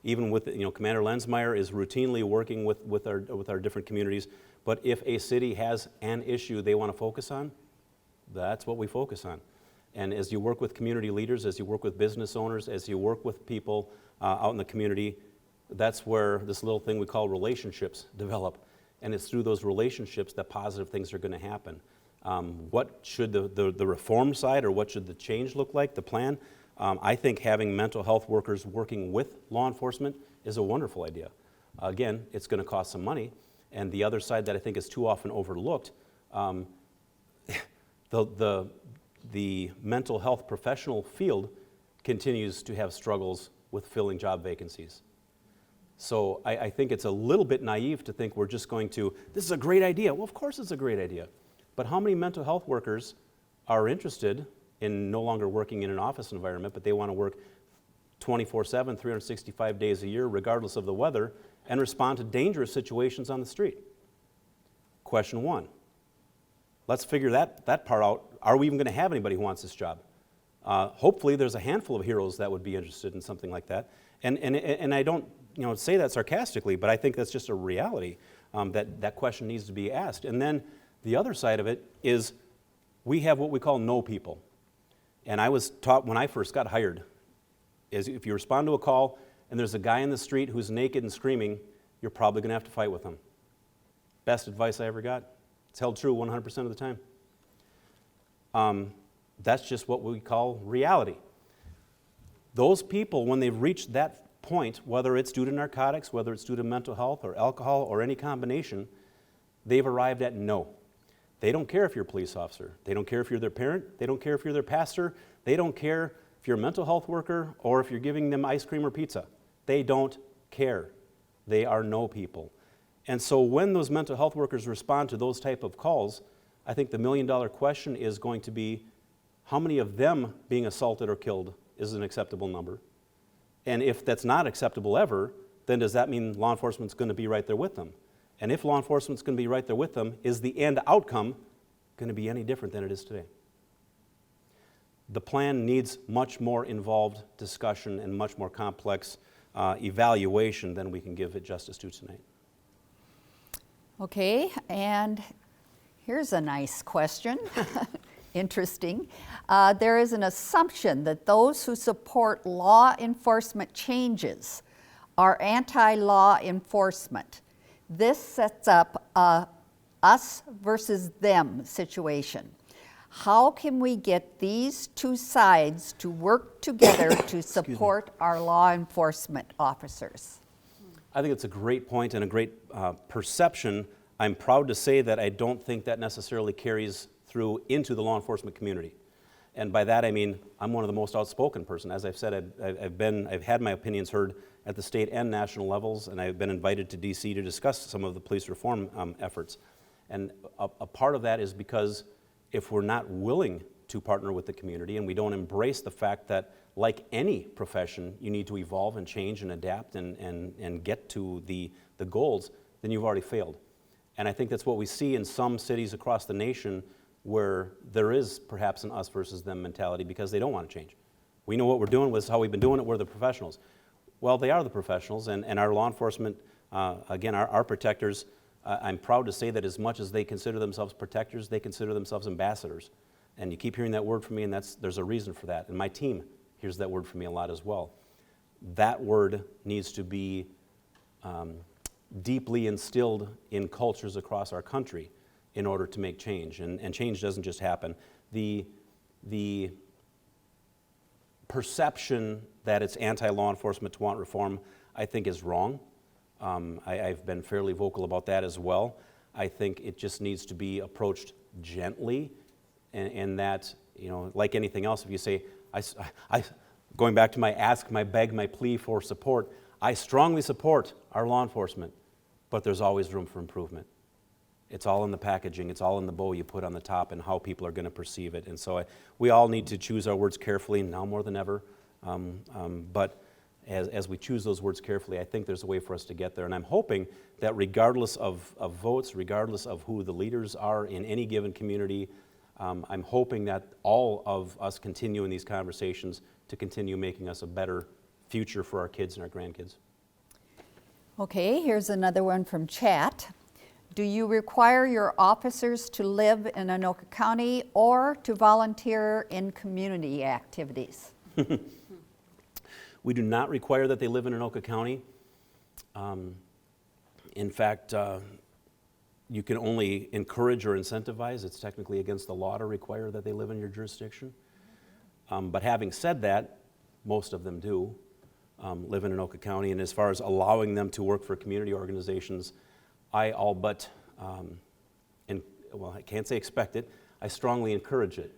Even with, Commander Lensmeyer is routinely working with our different communities, but if a city has an issue they want to focus on, that's what we focus on. And as you work with community leaders, as you work with business owners, as you work with people out in the community, that's where this little thing we call relationships develop. And it's through those relationships that positive things are going to happen. What should the reform side, or what should the change look like, the plan? I think having mental health workers working with law enforcement is a wonderful idea. Again, it's going to cost some money. And the other side that I think is too often overlooked, the mental health professional field continues to have struggles with filling job vacancies. So I think it's a little bit naive to think we're just going to, this is a great idea. Well, of course it's a great idea. But how many mental health workers are interested in no longer working in an office environment, but they want to work 24/7, 365 days a year, regardless of the weather, and respond to dangerous situations on the street? Question one. Let's figure that part out. Are we even going to have anybody who wants this job? Hopefully there's a handful of heroes that would be interested in something like that. And I don't say that sarcastically, but I think that's just a reality, that question needs to be asked. And then the other side of it is we have what we call no people. And I was taught when I first got hired, is if you respond to a call and there's a guy in the street who's naked and screaming, you're probably going to have to fight with him. Best advice I ever got. It's held true 100% of the time. That's just what we call reality. Those people, when they've reached that point, whether it's due to narcotics, whether it's due to mental health or alcohol or any combination, they've arrived at no. They don't care if you're a police officer. They don't care if you're their parent. They don't care if you're their pastor. They don't care if you're a mental health worker or if you're giving them ice cream or pizza. They don't care. They are no people. And so when those mental health workers respond to those type of calls, I think the million-dollar question is going to be, how many of them being assaulted or killed is an acceptable number? And if that's not acceptable ever, then does that mean law enforcement's going to be right there with them? And if law enforcement's going to be right there with them, is the end outcome going to be any different than it is today? The plan needs much more involved discussion and much more complex evaluation than we can give it justice to tonight. Okay, and here's a nice question. Interesting. There is an assumption that those who support law enforcement changes are anti-law enforcement. This sets up a us versus them situation. How can we get these two sides to work together to support our law enforcement officers? I think it's a great point and a great perception. I'm proud to say that I don't think that necessarily carries through into the law enforcement community. And by that I mean I'm one of the most outspoken person. As I've said, I've had my opinions heard at the state and national levels, and I've been invited to DC to discuss some of the police reform efforts. And a part of that is because if we're not willing to partner with the community and we don't embrace the fact that, like any profession, you need to evolve and change and adapt and get to the goals, then you've already failed. And I think that's what we see in some cities across the nation where there is perhaps an us versus them mentality because they don't want to change. We know what we're doing, this is how we've been doing it, we're the professionals. Well, they are the professionals, and our law enforcement, again, our protectors, I'm proud to say that as much as they consider themselves protectors, they consider themselves ambassadors. And you keep hearing that word from me, and there's a reason for that. And my team hears that word from me a lot as well. That word needs to be deeply instilled in cultures across our country in order to make change. And change doesn't just happen. The perception that it's anti-law enforcement to want reform, I think is wrong. I've been fairly vocal about that as well. I think it just needs to be approached gently, and that, like anything else, if you say, going back to my ask, my beg, my plea for support, I strongly support our law enforcement, but there's always room for improvement. It's all in the packaging, it's all in the bow you put on the top and how people are going to perceive it. And so we all need to choose our words carefully, now more than ever. But as we choose those words carefully, I think there's a way for us to get there. And I'm hoping that regardless of votes, regardless of who the leaders are in any given community, I'm hoping that all of us continue in these conversations to continue making us a better future for our kids and our grandkids. Okay, here's another one from chat. Do you require your officers to live in Anoka County or to volunteer in community activities? We do not require that they live in Anoka County. In fact, you can only encourage or incentivize. It's technically against the law to require that they live in your jurisdiction. But having said that, most of them do live in Anoka County. And as far as allowing them to work for community organizations, I all but, I can't say expect it, I strongly encourage it.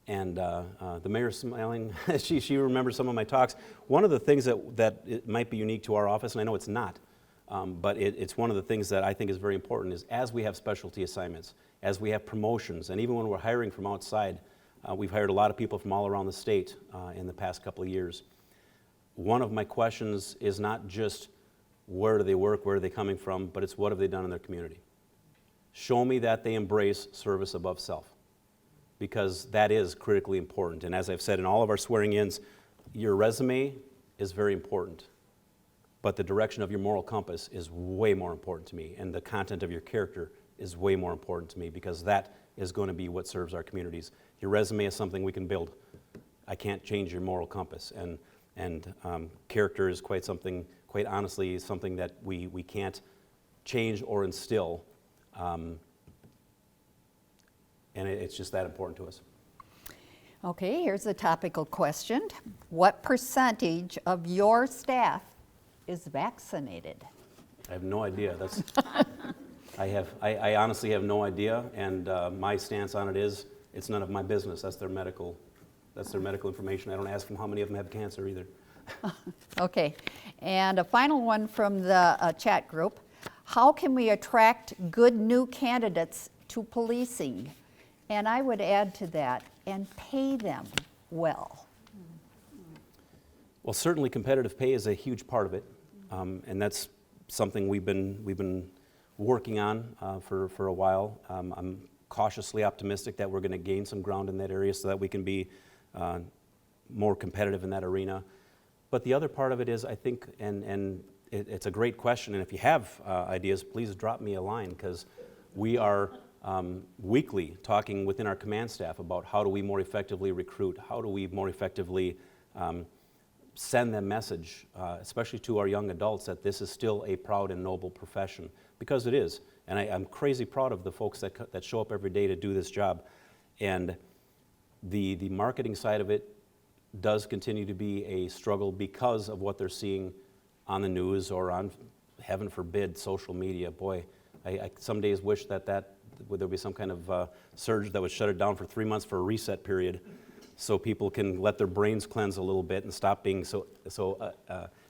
And the mayor's smiling. she remembers some of my talks. One of the things that it might be unique to our office, and I know it's not, but it's one of the things that I think is very important, is as we have specialty assignments, as we have promotions, and even when we're hiring from outside, we've hired a lot of people from all around the state in the past couple of years. One of my questions is not just where do they work, where are they coming from, but it's what have they done in their community. Show me that they embrace service above self, because that is critically important. And as I've said in all of our swearing-ins, your resume is very important, but the direction of your moral compass is way more important to me, and the content of your character is way more important to me, because that is going to be what serves our communities. Your resume is something we can build. I can't change your moral compass, and character is quite honestly, something that we can't change or instill. And it's just that important to us. Okay, here's a topical question. What percentage of your staff is vaccinated? I have no idea. I honestly have no idea, and my stance on it is it's none of my business. That's their medical information. I don't ask them how many of them have cancer either. Okay, and a final one from the chat group. How can we attract good new candidates to policing? And I would add to that, and pay them well. Well, certainly competitive pay is a huge part of it, and that's something we've been working on for a while. I'm cautiously optimistic that we're going to gain some ground in that area so that we can be more competitive in that arena. But the other part of it is, I think, and it's a great question, and if you have ideas, please drop me a line, because we are weekly talking within our command staff about how do we more effectively recruit, how do we more effectively send that message, especially to our young adults, that this is still a proud and noble profession, because it is. And I'm crazy proud of the folks that show up every day to do this job. And the marketing side of it does continue to be a struggle because of what they're seeing on the news or on, heaven forbid, social media. Boy, I some days wish that there be some kind of surge that would shut it down for 3 months for a reset period, so people can let their brains cleanse a little bit and stop being so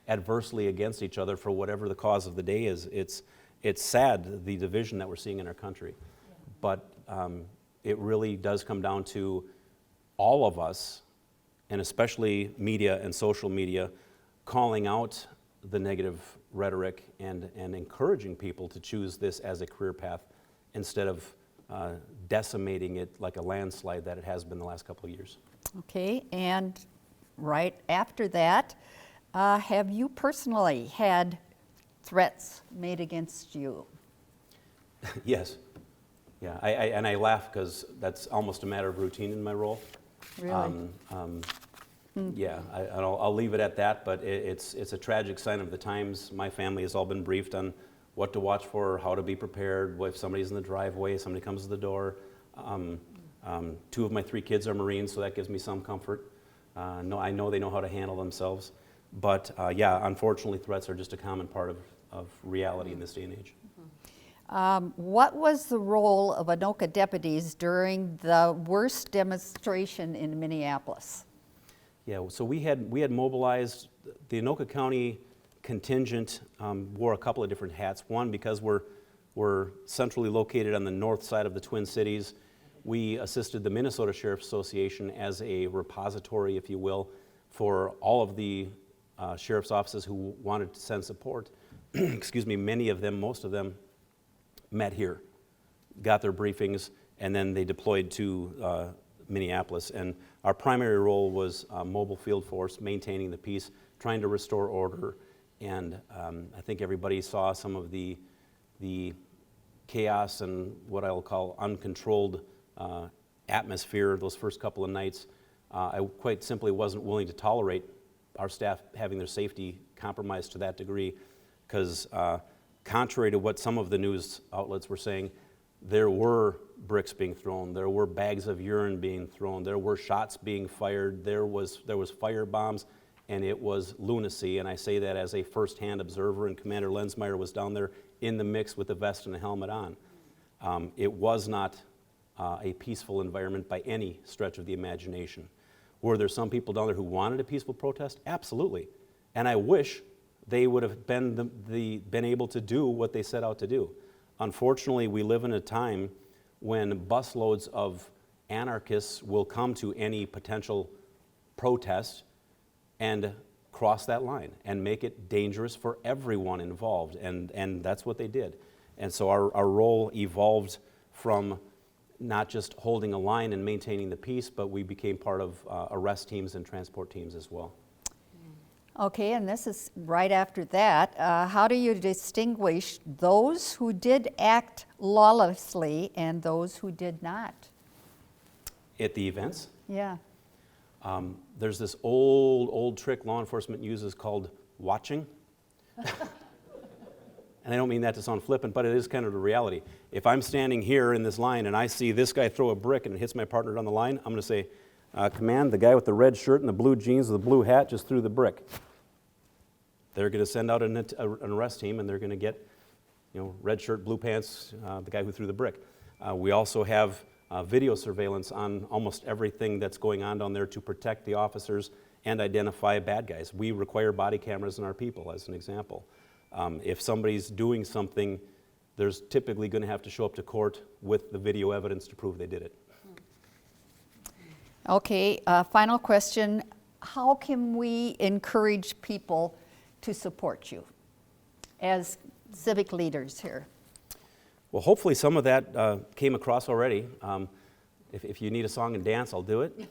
adversely against each other for whatever the cause of the day is. It's sad, the division that we're seeing in our country. But it really does come down to all of us, and especially media and social media, calling out the negative rhetoric and encouraging people to choose this as a career path instead of decimating it like a landslide that it has been the last couple of years. Okay, and right after that, have you personally had threats made against you? Yes. Yeah, and I laugh because that's almost a matter of routine in my role. Really? Yeah, I'll leave it at that, but it's a tragic sign of the times. My family has all been briefed on what to watch for, how to be prepared, if somebody's in the driveway, somebody comes to the door. 2 of my 3 kids are Marines, so that gives me some comfort. No, I know they know how to handle themselves. But yeah, unfortunately, threats are just a common part of reality in this day and age. What was the role of Anoka deputies during the worst demonstration in Minneapolis? Yeah, so we had mobilized the Anoka County contingent. Wore a couple of different hats. One, because we're centrally located on the north side of the Twin Cities, we assisted the Minnesota Sheriff's Association as a repository, if you will, for all of the sheriff's offices who wanted to send support. Excuse me, many of them, most of them, met here, got their briefings, and then they deployed to Minneapolis. And our primary role was mobile field force, maintaining the peace, trying to restore order. And I think everybody saw some of the chaos and what I'll call uncontrolled atmosphere those first couple of nights. I quite simply wasn't willing to tolerate our staff having their safety compromised to that degree, because contrary to what some of the news outlets were saying, there were bricks being thrown, there were bags of urine being thrown, there were shots being fired, there was fire bombs, and it was lunacy. And I say that as a first-hand observer, and Commander Lensmeyer was down there in the mix with the vest and the helmet on. It was not a peaceful environment by any stretch of the imagination. Were there some people down there who wanted a peaceful protest? Absolutely. And I wish they would have been able to do what they set out to do. Unfortunately, we live in a time when busloads of anarchists will come to any potential protest and cross that line and make it dangerous for everyone involved, and that's what they did. And so our role evolved from not just holding a line and maintaining the peace, but we became part of arrest teams and transport teams as well. Okay, and this is right after that. How do you distinguish those who did act lawlessly and those who did not? At the events? Yeah. There's this old trick law enforcement uses called watching. And I don't mean that to sound flippant, but it is kind of the reality. If I'm standing here in this line and I see this guy throw a brick and it hits my partner down the line, I'm going to say, command, the guy with the red shirt and the blue jeans with the blue hat just threw the brick. They're going to send out an arrest team, and they're going to get, red shirt, blue pants, the guy who threw the brick. We also have video surveillance on almost everything that's going on down there to protect the officers and identify bad guys. We require body cameras in our people, as an example. If somebody's doing something, there's typically going to have to show up to court with the video evidence to prove they did it. Okay, final question. How can we encourage people to support you as civic leaders here? Well, hopefully some of that came across already. If you need a song and dance, I'll do it.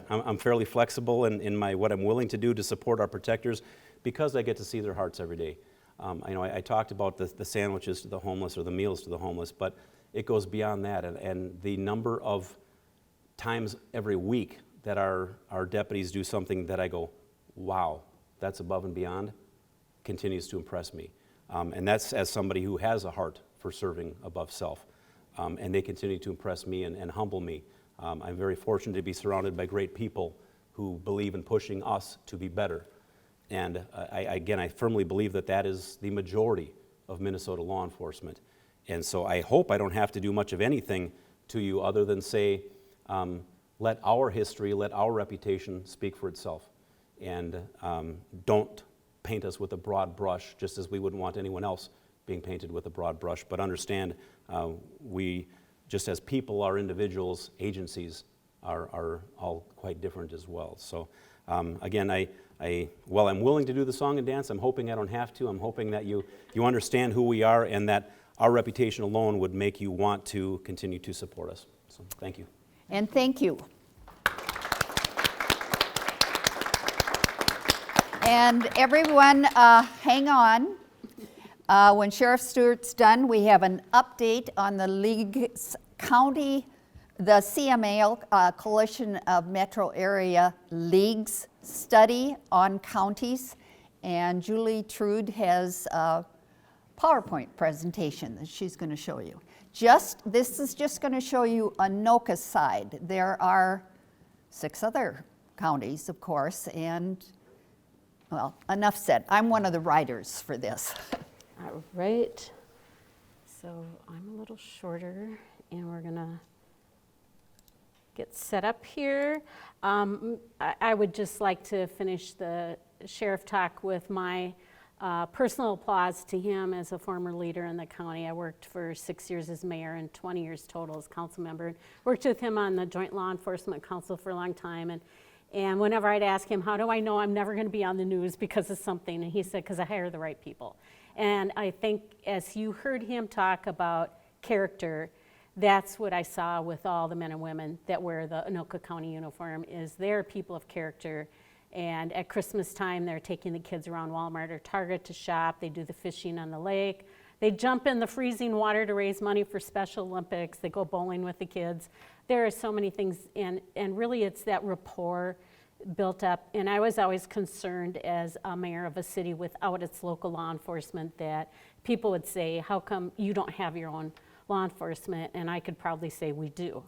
I'm fairly flexible in what I'm willing to do to support our protectors, because I get to see their hearts every day. I talked about the sandwiches to the homeless or the meals to the homeless, but it goes beyond that. And the number of times every week that our deputies do something that I go, wow, that's above and beyond, continues to impress me. And that's as somebody who has a heart for serving above self. And they continue to impress me and humble me. I'm very fortunate to be surrounded by great people who believe in pushing us to be better. And I firmly believe that is the majority of Minnesota law enforcement. And so I hope I don't have to do much of anything to you other than say, let our history, let our reputation speak for itself. And don't paint us with a broad brush, just as we wouldn't want anyone else being painted with a broad brush. But understand, we, just as people are individuals, agencies are all quite different as well. So again, while I'm willing to do the song and dance, I'm hoping I don't have to. I'm hoping that you understand who we are, and that our reputation alone would make you want to continue to support us. So thank you. And thank you. And everyone, hang on. When Sheriff Stewart's done, we have an update on the League's County, the CMA, Coalition of Metro Area Leagues study on counties. And Julie Trude has a PowerPoint presentation that she's going to show you. This is just going to show you Anoka's side. There are 6 other counties, of course, and, well, enough said. I'm one of the writers for this. All right. So I'm a little shorter, and we're going to get set up here. I would just like to finish the sheriff talk with my personal applause to him as a former leader in the county. I worked for 6 years as mayor and 20 years total as council member. Worked with him on the Joint Law Enforcement Council for a long time. And whenever I'd ask him, how do I know I'm never going to be on the news because of something? And he said, because I hire the right people. And I think as you heard him talk about character, that's what I saw with all the men and women that wear the Anoka County uniform, is they're people of character. And at Christmas time, they're taking the kids around Walmart or Target to shop. They do the fishing on the lake. They jump in the freezing water to raise money for Special Olympics. They go bowling with the kids. There are so many things, and really it's that rapport built up. And I was always concerned as a mayor of a city without its local law enforcement that people would say, how come you don't have your own law enforcement? And I could probably say we do.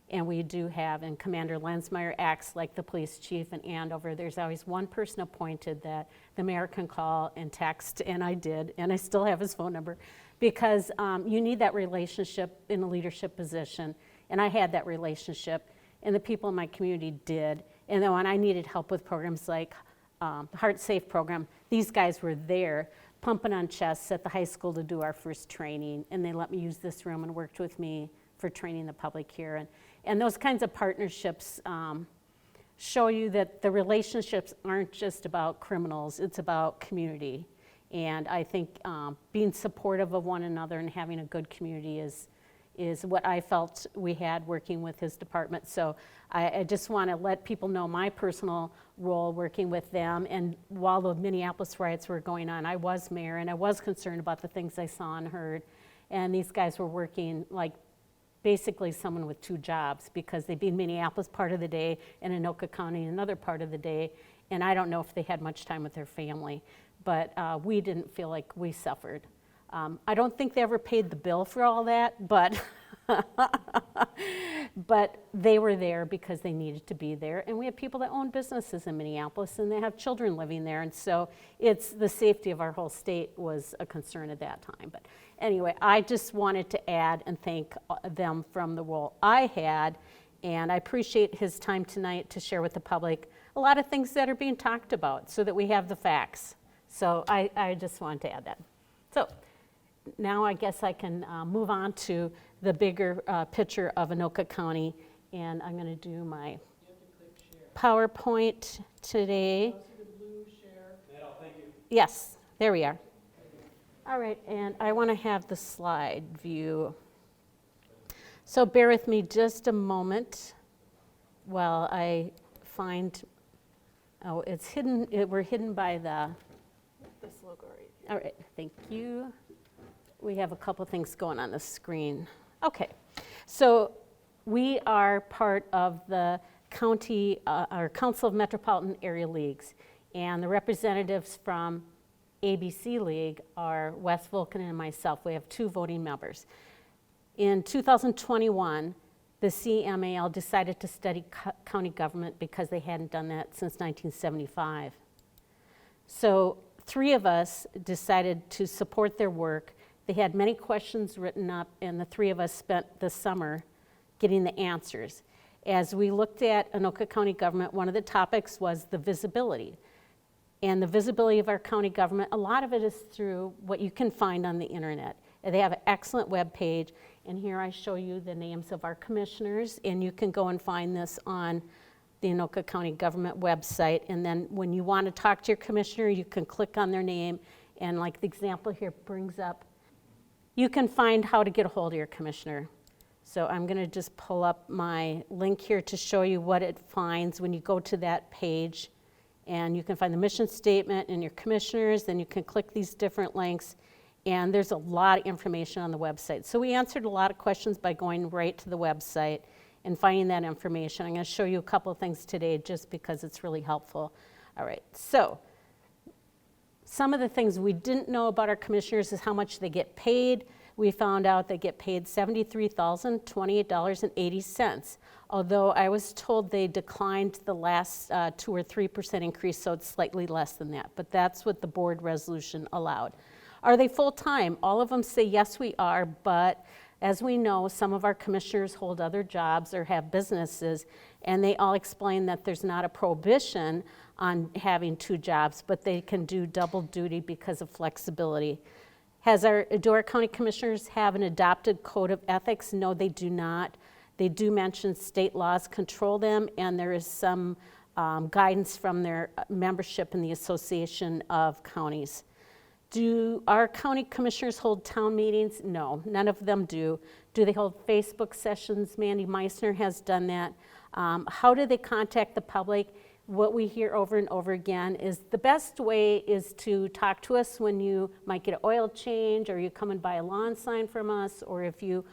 And we do have, and Commander Lensmeyer acts like the police chief in Andover. There's always one person appointed that the mayor can call and text, and I did, and I still have his phone number, because you need that relationship in a leadership position. And I had that relationship, and the people in my community did. And then when I needed help with programs like Heart Safe program, these guys were there pumping on chests at the high school to do our first training, and they let me use this room and worked with me for training the public here. And those kinds of partnerships show you that the relationships aren't just about criminals, it's about community. And I think being supportive of one another and having a good community is what I felt we had working with his department. So I just want to let people know my personal role working with them. And while the Minneapolis riots were going on, I was mayor, and I was concerned about the things I saw and heard. And these guys were working like basically someone with two jobs, because they'd be in Minneapolis part of the day and Anoka County another part of the day. And I don't know if they had much time with their family, but we didn't feel like we suffered. I don't think they ever paid the bill for all that, but but they were there because they needed to be there. And we have people that own businesses in Minneapolis, and they have children living there. And so it's the safety of our whole state was a concern at that time. But anyway, I just wanted to add and thank them from the role I had. And I appreciate his time tonight to share with the public a lot of things that are being talked about so that we have the facts. So I just wanted to add that. So now I guess I can move on to the bigger picture of Anoka County, and I'm going to do my PowerPoint today. Yes, there we are. All right, and I want to have the slide view. So bear with me just a moment while I find, oh, it's hidden, we're hidden by this logo right here. All right, thank you. We have a couple things going on the screen. Okay, so we are part of the county, our Council of Metropolitan Area Leagues, and the representatives from ABC League are Wes Vulcan and myself. We have 2 voting members. In 2021, the CMAL decided to study county government because they hadn't done that since 1975. So 3 of us decided to support their work. They had many questions written up, and the 3 of us spent the summer getting the answers. As we looked at Anoka County government, one of the topics was the visibility. And the visibility of our county government, a lot of it is through what you can find on the internet. They have an excellent web page, and here I show you the names of our commissioners, and you can go and find this on the Anoka County government website. And then when you want to talk to your commissioner, you can click on their name, and like the example here brings up, you can find how to get a hold of your commissioner. So I'm going to just pull up my link here to show you what it finds when you go to that page. And you can find the mission statement and your commissioners, then you can click these different links, and there's a lot of information on the website. So we answered a lot of questions by going right to the website and finding that information. I'm going to show you a couple of things today just because it's really helpful. All right, so some of the things we didn't know about our commissioners is how much they get paid. We found out they get paid $73,028.80. Although I was told they declined the last 2 or 3% increase, so it's slightly less than that. But that's what the board resolution allowed. Are they full-time? All of them say yes, we are, but as we know, some of our commissioners hold other jobs or have businesses, and they all explain that there's not a prohibition on having 2 jobs, but they can do double duty because of flexibility. Do our county commissioners have an adopted code of ethics? No, they do not. They do mention state laws control them, and there is some guidance from their membership in the Association of Counties. Do our county commissioners hold town meetings? No, none of them do. Do they hold Facebook sessions? Mandy Meissner has done that. How do they contact the public? What we hear over and over again is the best way is to talk to us when you might get an oil change, or you come and buy a lawn sign from us, or if you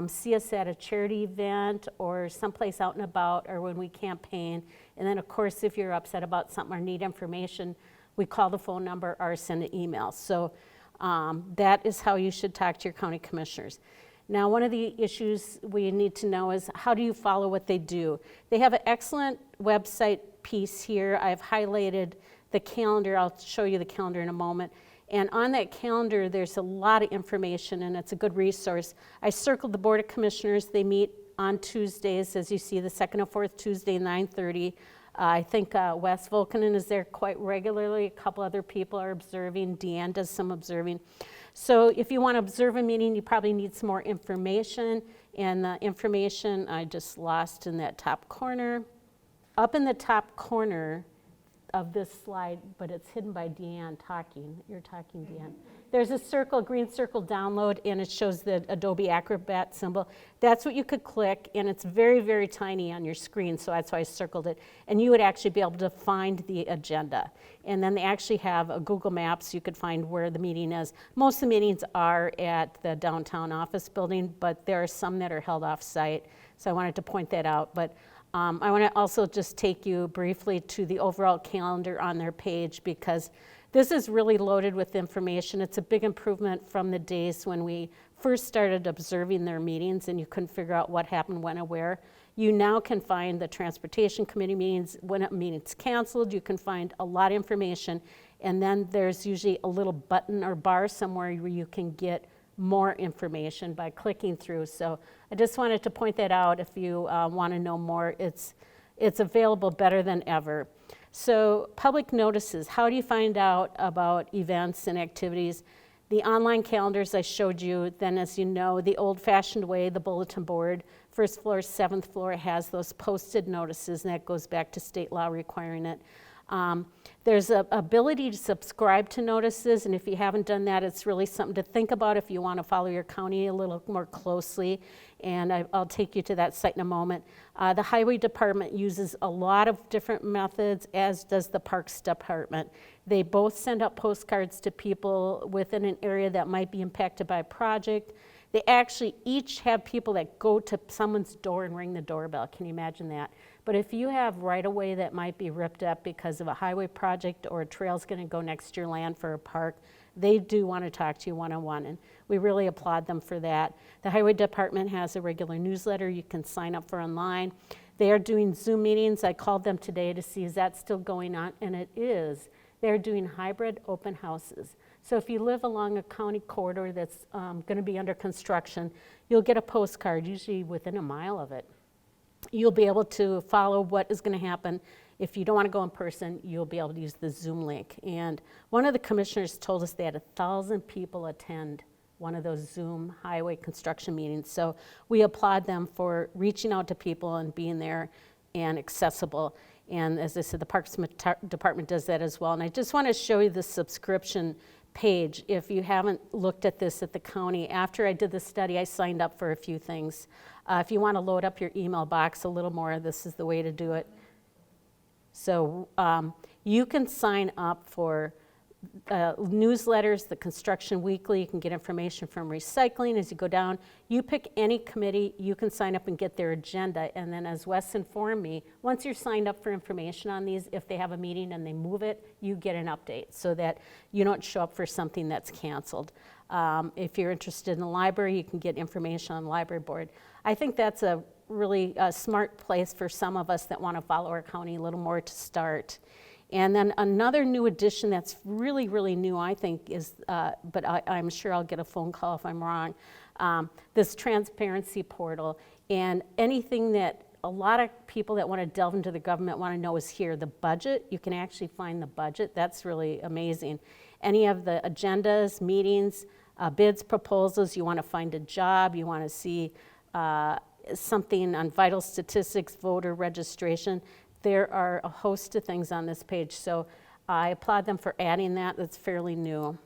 see us at a charity event or someplace out and about, or when we campaign. And then of course, if you're upset about something or need information, we call the phone number or send an email. So that is how you should talk to your county commissioners. Now, one of the issues we need to know is, how do you follow what they do? They have an excellent website piece here. I've highlighted the calendar. I'll show you the calendar in a moment. And on that calendar, there's a lot of information, and it's a good resource. I circled the Board of Commissioners. They meet on Tuesdays, as you see, the second and fourth Tuesday, 9:30. I think Wes Volkanen is there quite regularly. A couple other people are observing. Deanne does some observing. So if you want to observe a meeting, you probably need some more information. And the information I just lost in that top corner. Up in the top corner of this slide, but it's hidden by Deanne talking. You're talking, Deanne. There's a circle, green circle download, and it shows the Adobe Acrobat symbol. That's what you could click, and it's very, very tiny on your screen, so that's why I circled it. And you would actually be able to find the agenda. And then they actually have a Google Maps. You could find where the meeting is. Most of the meetings are at the downtown office building, but there are some that are held off-site, so I wanted to point that out. But I want to also just take you briefly to the overall calendar on their page, because this is really loaded with information. It's a big improvement from the days when we first started observing their meetings and you couldn't figure out what happened when and where. You now can find the Transportation Committee meetings, when a meeting's canceled. You can find a lot of information, and then there's usually a little button or bar somewhere where you can get more information by clicking through. So I just wanted to point that out. If you want to know more, it's available better than ever. So public notices, how do you find out about events and activities? The online calendars I showed you, then as you know, the old-fashioned way, the bulletin board, first floor, seventh floor has those posted notices, and that goes back to state law requiring it. There's an ability to subscribe to notices, and if you haven't done that, it's really something to think about if you want to follow your county a little more closely, and I'll take you to that site in a moment. The Highway Department uses a lot of different methods, as does the Parks Department. They both send out postcards to people within an area that might be impacted by a project. They actually each have people that go to someone's door and ring the doorbell. Can you imagine that? But if you have right-of-way that might be ripped up because of a highway project, or a trail's going to go next to your land for a park, they do want to talk to you one-on-one, and we really applaud them for that. The Highway Department has a regular newsletter you can sign up for online. They are doing Zoom meetings. I called them today to see, is that still going on? And it is. They're doing hybrid open houses. So if you live along a county corridor that's going to be under construction, you'll get a postcard, usually within a mile of it. You'll be able to follow what is going to happen. If you don't want to go in person, you'll be able to use the Zoom link. And one of the commissioners told us they had 1,000 people attend one of those Zoom highway construction meetings. So we applaud them for reaching out to people and being there and accessible. And as I said, the Parks Department does that as well. And I just want to show you the subscription page. If you haven't looked at this at the county, after I did the study, I signed up for a few things. If you want to load up your email box a little more, this is the way to do it. So you can sign up for newsletters, the Construction Weekly. You can get information from recycling as you go down. You pick any committee, you can sign up and get their agenda. And then, as Wes informed me, once you're signed up for information on these, if they have a meeting and they move it, you get an update so that you don't show up for something that's canceled. If you're interested in the library, you can get information on the library board. I think that's a really smart place for some of us that want to follow our county a little more to start. And then another new addition that's really, really new, I think, is, but I'm sure I'll get a phone call if I'm wrong, this transparency portal. And anything that a lot of people that want to delve into the government want to know is here. The budget, you can actually find the budget. That's really amazing. Any of the agendas, meetings, bids, proposals, you want to find a job, you want to see something on vital statistics, voter registration. There are a host of things on this page, so I applaud them for adding that. That's fairly new.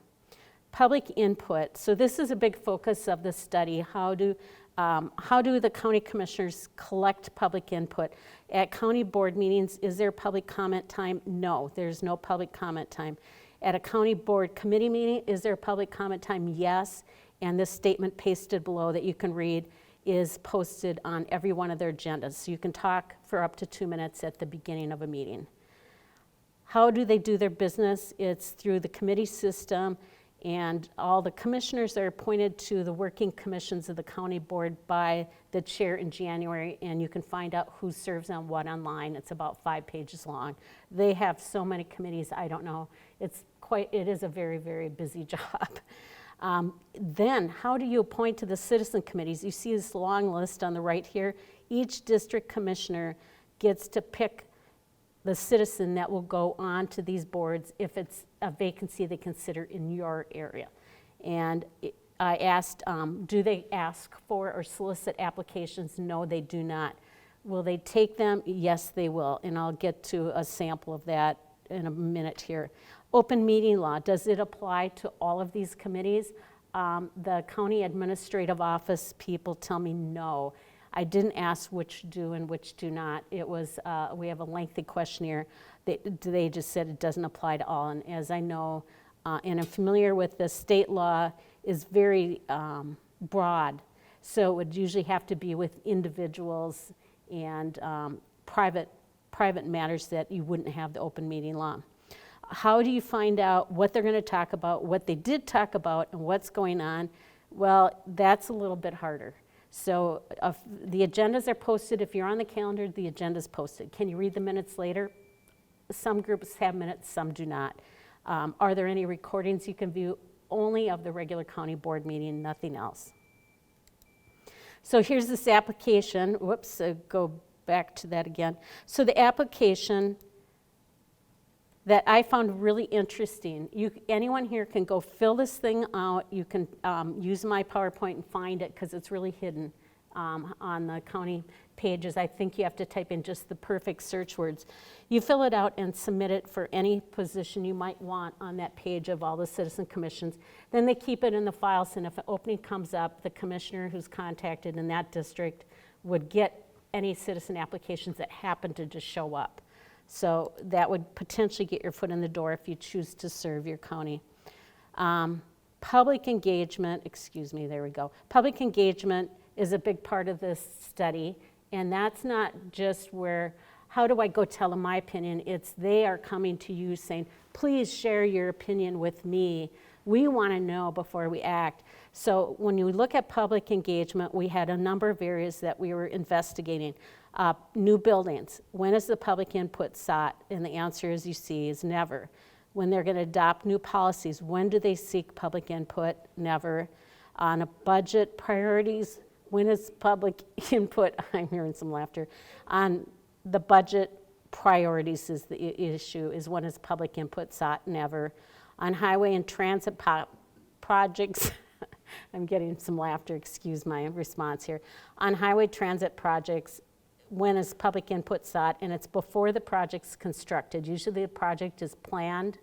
Public input. So this is a big focus of the study. How do the county commissioners collect public input? At county board meetings, is there public comment time? No, there's no public comment time. At a county board committee meeting, is there public comment time? Yes, and this statement pasted below that you can read is posted on every one of their agendas. So you can talk for up to 2 minutes at the beginning of a meeting. How do they do their business? It's through the committee system, and all the commissioners are appointed to the working commissions of the county board by the chair in January, and you can find out who serves on what online. It's about 5 pages long. They have so many committees, I don't know. It is a very, very busy job. Then, how do you appoint to the citizen committees? You see this long list on the right here. Each district commissioner gets to pick the citizen that will go on to these boards if it's a vacancy they consider in your area. And I asked, do they ask for or solicit applications? No, they do not. Will they take them? Yes, they will. And I'll get to a sample of that in a minute here. Open meeting law, does it apply to all of these committees? The county administrative office people tell me no. I didn't ask which do and which do not. It was, we have a lengthy questionnaire. They just said it doesn't apply to all. And as I know, and I'm familiar with the state law, is very broad. So it would usually have to be with individuals and private matters that you wouldn't have the open meeting law. How do you find out what they're going to talk about, what they did talk about, and what's going on? Well, that's a little bit harder. So the agendas are posted. If you're on the calendar, the agenda's posted. Can you read the minutes later? Some groups have minutes, some do not. Are there any recordings you can view? Only of the regular county board meeting, nothing else. So here's this application. Whoops, go back to that again. So the application that I found really interesting. Anyone here can go fill this thing out. You can use my PowerPoint and find it because it's really hidden on the county pages. I think you have to type in just the perfect search words. You fill it out and submit it for any position you might want on that page of all the citizen commissions. Then they keep it in the files, and if an opening comes up, the commissioner who's contacted in that district would get any citizen applications that happen to just show up. So that would potentially get your foot in the door if you choose to serve your county. Public engagement, there we go. Public engagement is a big part of this study, and that's not just how do I go tell them my opinion? It's they are coming to you saying, please share your opinion with me. We want to know before we act. So when you look at public engagement, we had a number of areas that we were investigating. New buildings, when is the public input sought? And the answer, as you see, is never. When they're going to adopt new policies, when do they seek public input? Never. On a budget priorities, when is public input? I'm hearing some laughter. On the budget priorities is the issue, is when is public input sought? Never. On highway and transit projects, I'm getting some laughter, excuse my response here. On highway transit projects, when is public input sought? And it's before the project's constructed. Usually the project is planned,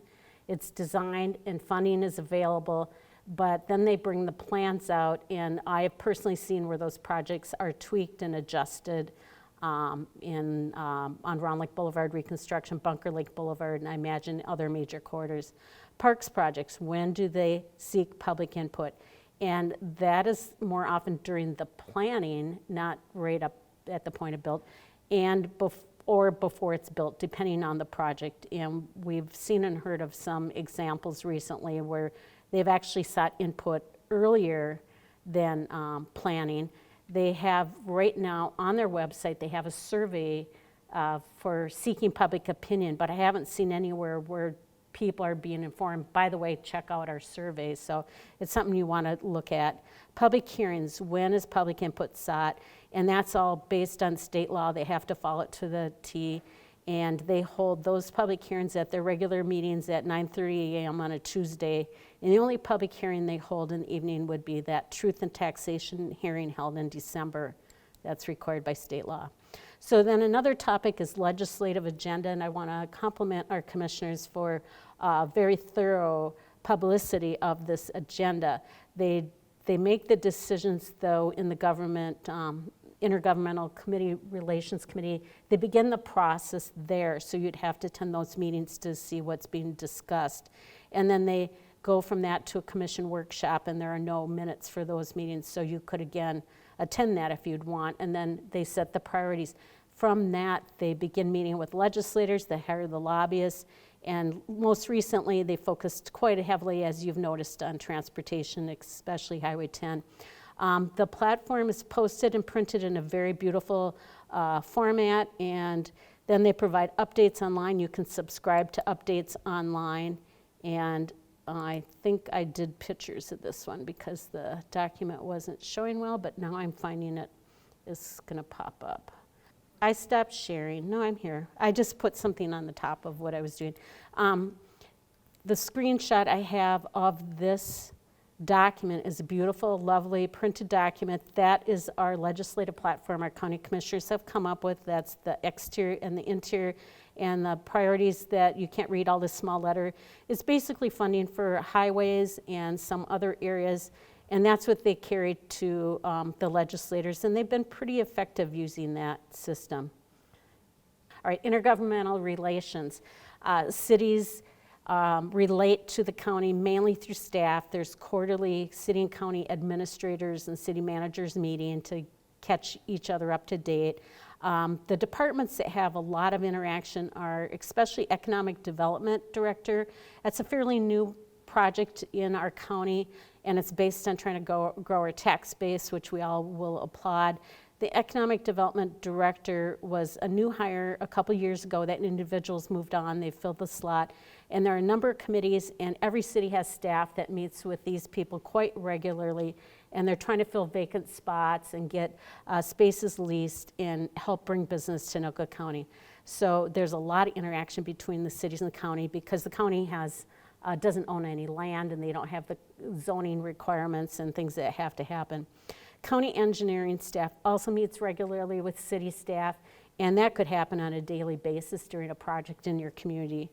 it's designed, and funding is available, but then they bring the plans out, and I have personally seen where those projects are tweaked and adjusted on Round Lake Boulevard reconstruction, Bunker Lake Boulevard, and I imagine other major corridors. Parks projects, when do they seek public input? And that is more often during the planning, not right up at the point of build, and or before it's built, depending on the project. And we've seen and heard of some examples recently where they've actually sought input earlier than planning. They have right now on their website, they have a survey for seeking public opinion, but I haven't seen anywhere where people are being informed. By the way, check out our survey. So it's something you want to look at. Public hearings, when is public input sought? And that's all based on state law. They have to follow it to the T. And they hold those public hearings at their regular meetings at 9:30 a.m. on a Tuesday. And the only public hearing they hold in the evening would be that truth and taxation hearing held in December. That's required by state law. So then another topic is legislative agenda, and I want to compliment our commissioners for a very thorough publicity of this agenda. They make the decisions, though, in the government Intergovernmental Committee Relations Committee. They begin the process there, so you'd have to attend those meetings to see what's being discussed. And then they go from that to a commission workshop, and there are no minutes for those meetings, so you could, again, attend that if you'd want, and then they set the priorities. From that, they begin meeting with legislators, they hire the lobbyists, and most recently, they focused quite heavily, as you've noticed, on transportation, especially Highway 10. The platform is posted and printed in a very beautiful format, and then they provide updates online. You can subscribe to updates online, and I think I did pictures of this one because the document wasn't showing well, but now I'm finding it is going to pop up. I stopped sharing. No, I'm here. I just put something on the top of what I was doing. The screenshot I have of this document is a beautiful, lovely printed document. That is our legislative platform our county commissioners have come up with. That's the exterior and the interior, and the priorities that you can't read all this small letter. It's basically funding for highways and some other areas, and that's what they carry to the legislators, and they've been pretty effective using that system. All right, intergovernmental relations. Cities relate to the county mainly through staff. There's quarterly city and county administrators and city managers meeting to catch each other up to date. The departments that have a lot of interaction are especially Economic Development Director. That's a fairly new project in our county, and it's based on trying to grow our tax base, which we all will applaud. The Economic Development Director was a new hire a couple years ago. That individual's moved on, they've filled the slot. And there are a number of committees, and every city has staff that meets with these people quite regularly, and they're trying to fill vacant spots and get spaces leased and help bring business to Anoka County. So there's a lot of interaction between the cities and the county because the county doesn't own any land, and they don't have the zoning requirements and things that have to happen. County engineering staff also meets regularly with city staff, and that could happen on a daily basis during a project in your community.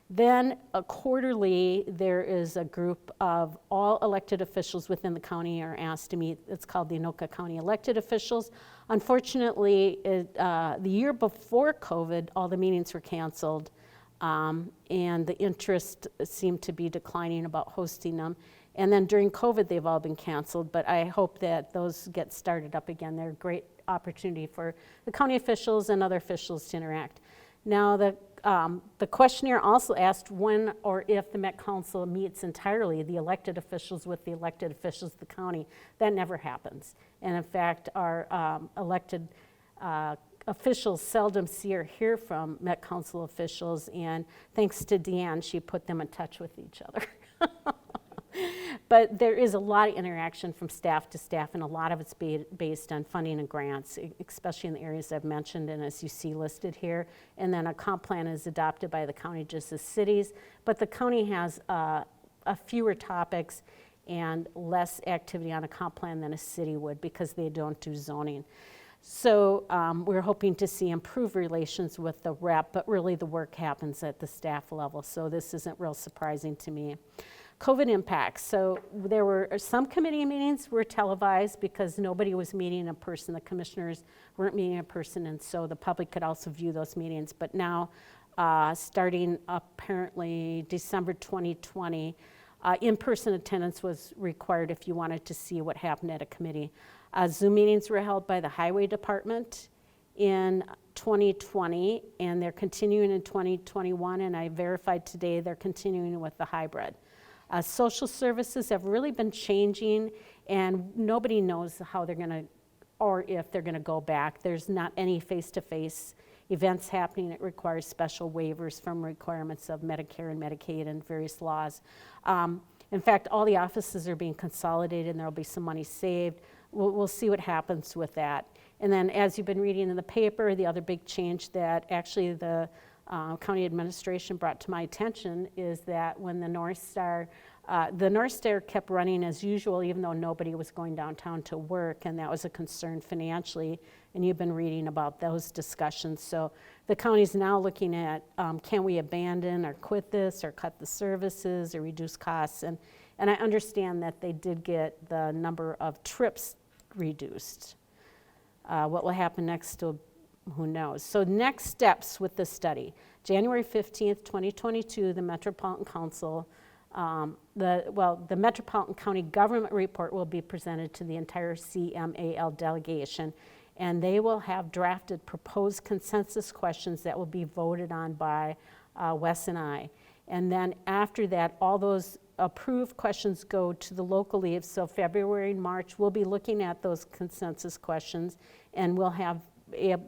Then quarterly, there is a group of all elected officials within the county are asked to meet. It's called the Anoka County Elected Officials. Unfortunately, the year before COVID, all the meetings were canceled, and the interest seemed to be declining about hosting them. And then during COVID, they've all been canceled, but I hope that those get started up again. They're a great opportunity for the county officials and other officials to interact. Now, the questionnaire also asked when or if the Met Council meets entirely, the elected officials with the elected officials of the county. That never happens. And in fact, our elected officials seldom see or hear from Met Council officials, and thanks to Deanne, she put them in touch with each other. But there is a lot of interaction from staff to staff, and a lot of it's based on funding and grants, especially in the areas I've mentioned and as you see listed here. And then a comp plan is adopted by the county just as cities, but the county has a fewer topics and less activity on a comp plan than a city would because they don't do zoning. So we're hoping to see improved relations with the rep, but really the work happens at the staff level, so this isn't real surprising to me. COVID impacts. So there were some committee meetings were televised because nobody was meeting in person. The commissioners weren't meeting in person, and so the public could also view those meetings. But now, starting apparently December 2020, in-person attendance was required if you wanted to see what happened at a committee. Zoom meetings were held by the Highway Department in 2020, and they're continuing in 2021, and I verified today they're continuing with the hybrid. Social services have really been changing, and nobody knows how they're going to, or if they're going to go back. There's not any face-to-face events happening. It requires special waivers from requirements of Medicare and Medicaid and various laws. In fact, all the offices are being consolidated, and there'll be some money saved. We'll see what happens with that. And then, as you've been reading in the paper, the other big change that actually the county administration brought to my attention is that when the North Star The North Star kept running as usual, even though nobody was going downtown to work, and that was a concern financially, and you've been reading about those discussions. So the county's now looking at, can we abandon or quit this, or cut the services, or reduce costs? And I understand that they did get the number of trips reduced. What will happen next, still, who knows? So next steps with the study. January 15th, 2022, the Metropolitan Council, the Metropolitan County Government Report will be presented to the entire CMAL delegation, and they will have drafted proposed consensus questions that will be voted on by Wes and I. And then after that, all those approved questions go to the local leaves. So February and March, we'll be looking at those consensus questions, and we'll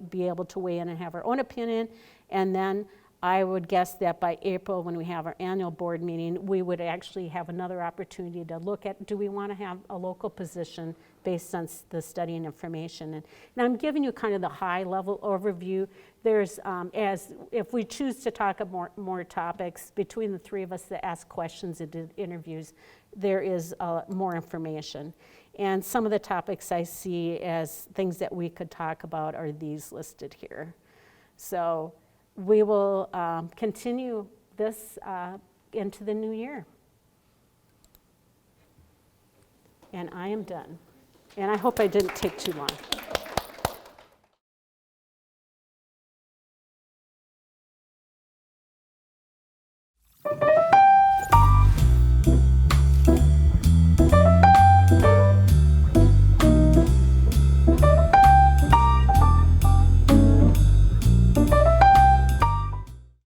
be able to weigh in and have our own opinion. And then I would guess that by April, when we have our annual board meeting, we would actually have another opportunity to look at, do we want to have a local position based on the study and information? And I'm giving you kind of the high level overview. There's, if we choose to talk about more topics, between the three of us that ask questions and did interviews, there is more information. And some of the topics I see as things that we could talk about are these listed here. So we will continue this into the new year. And I am done. And I hope I didn't take too long.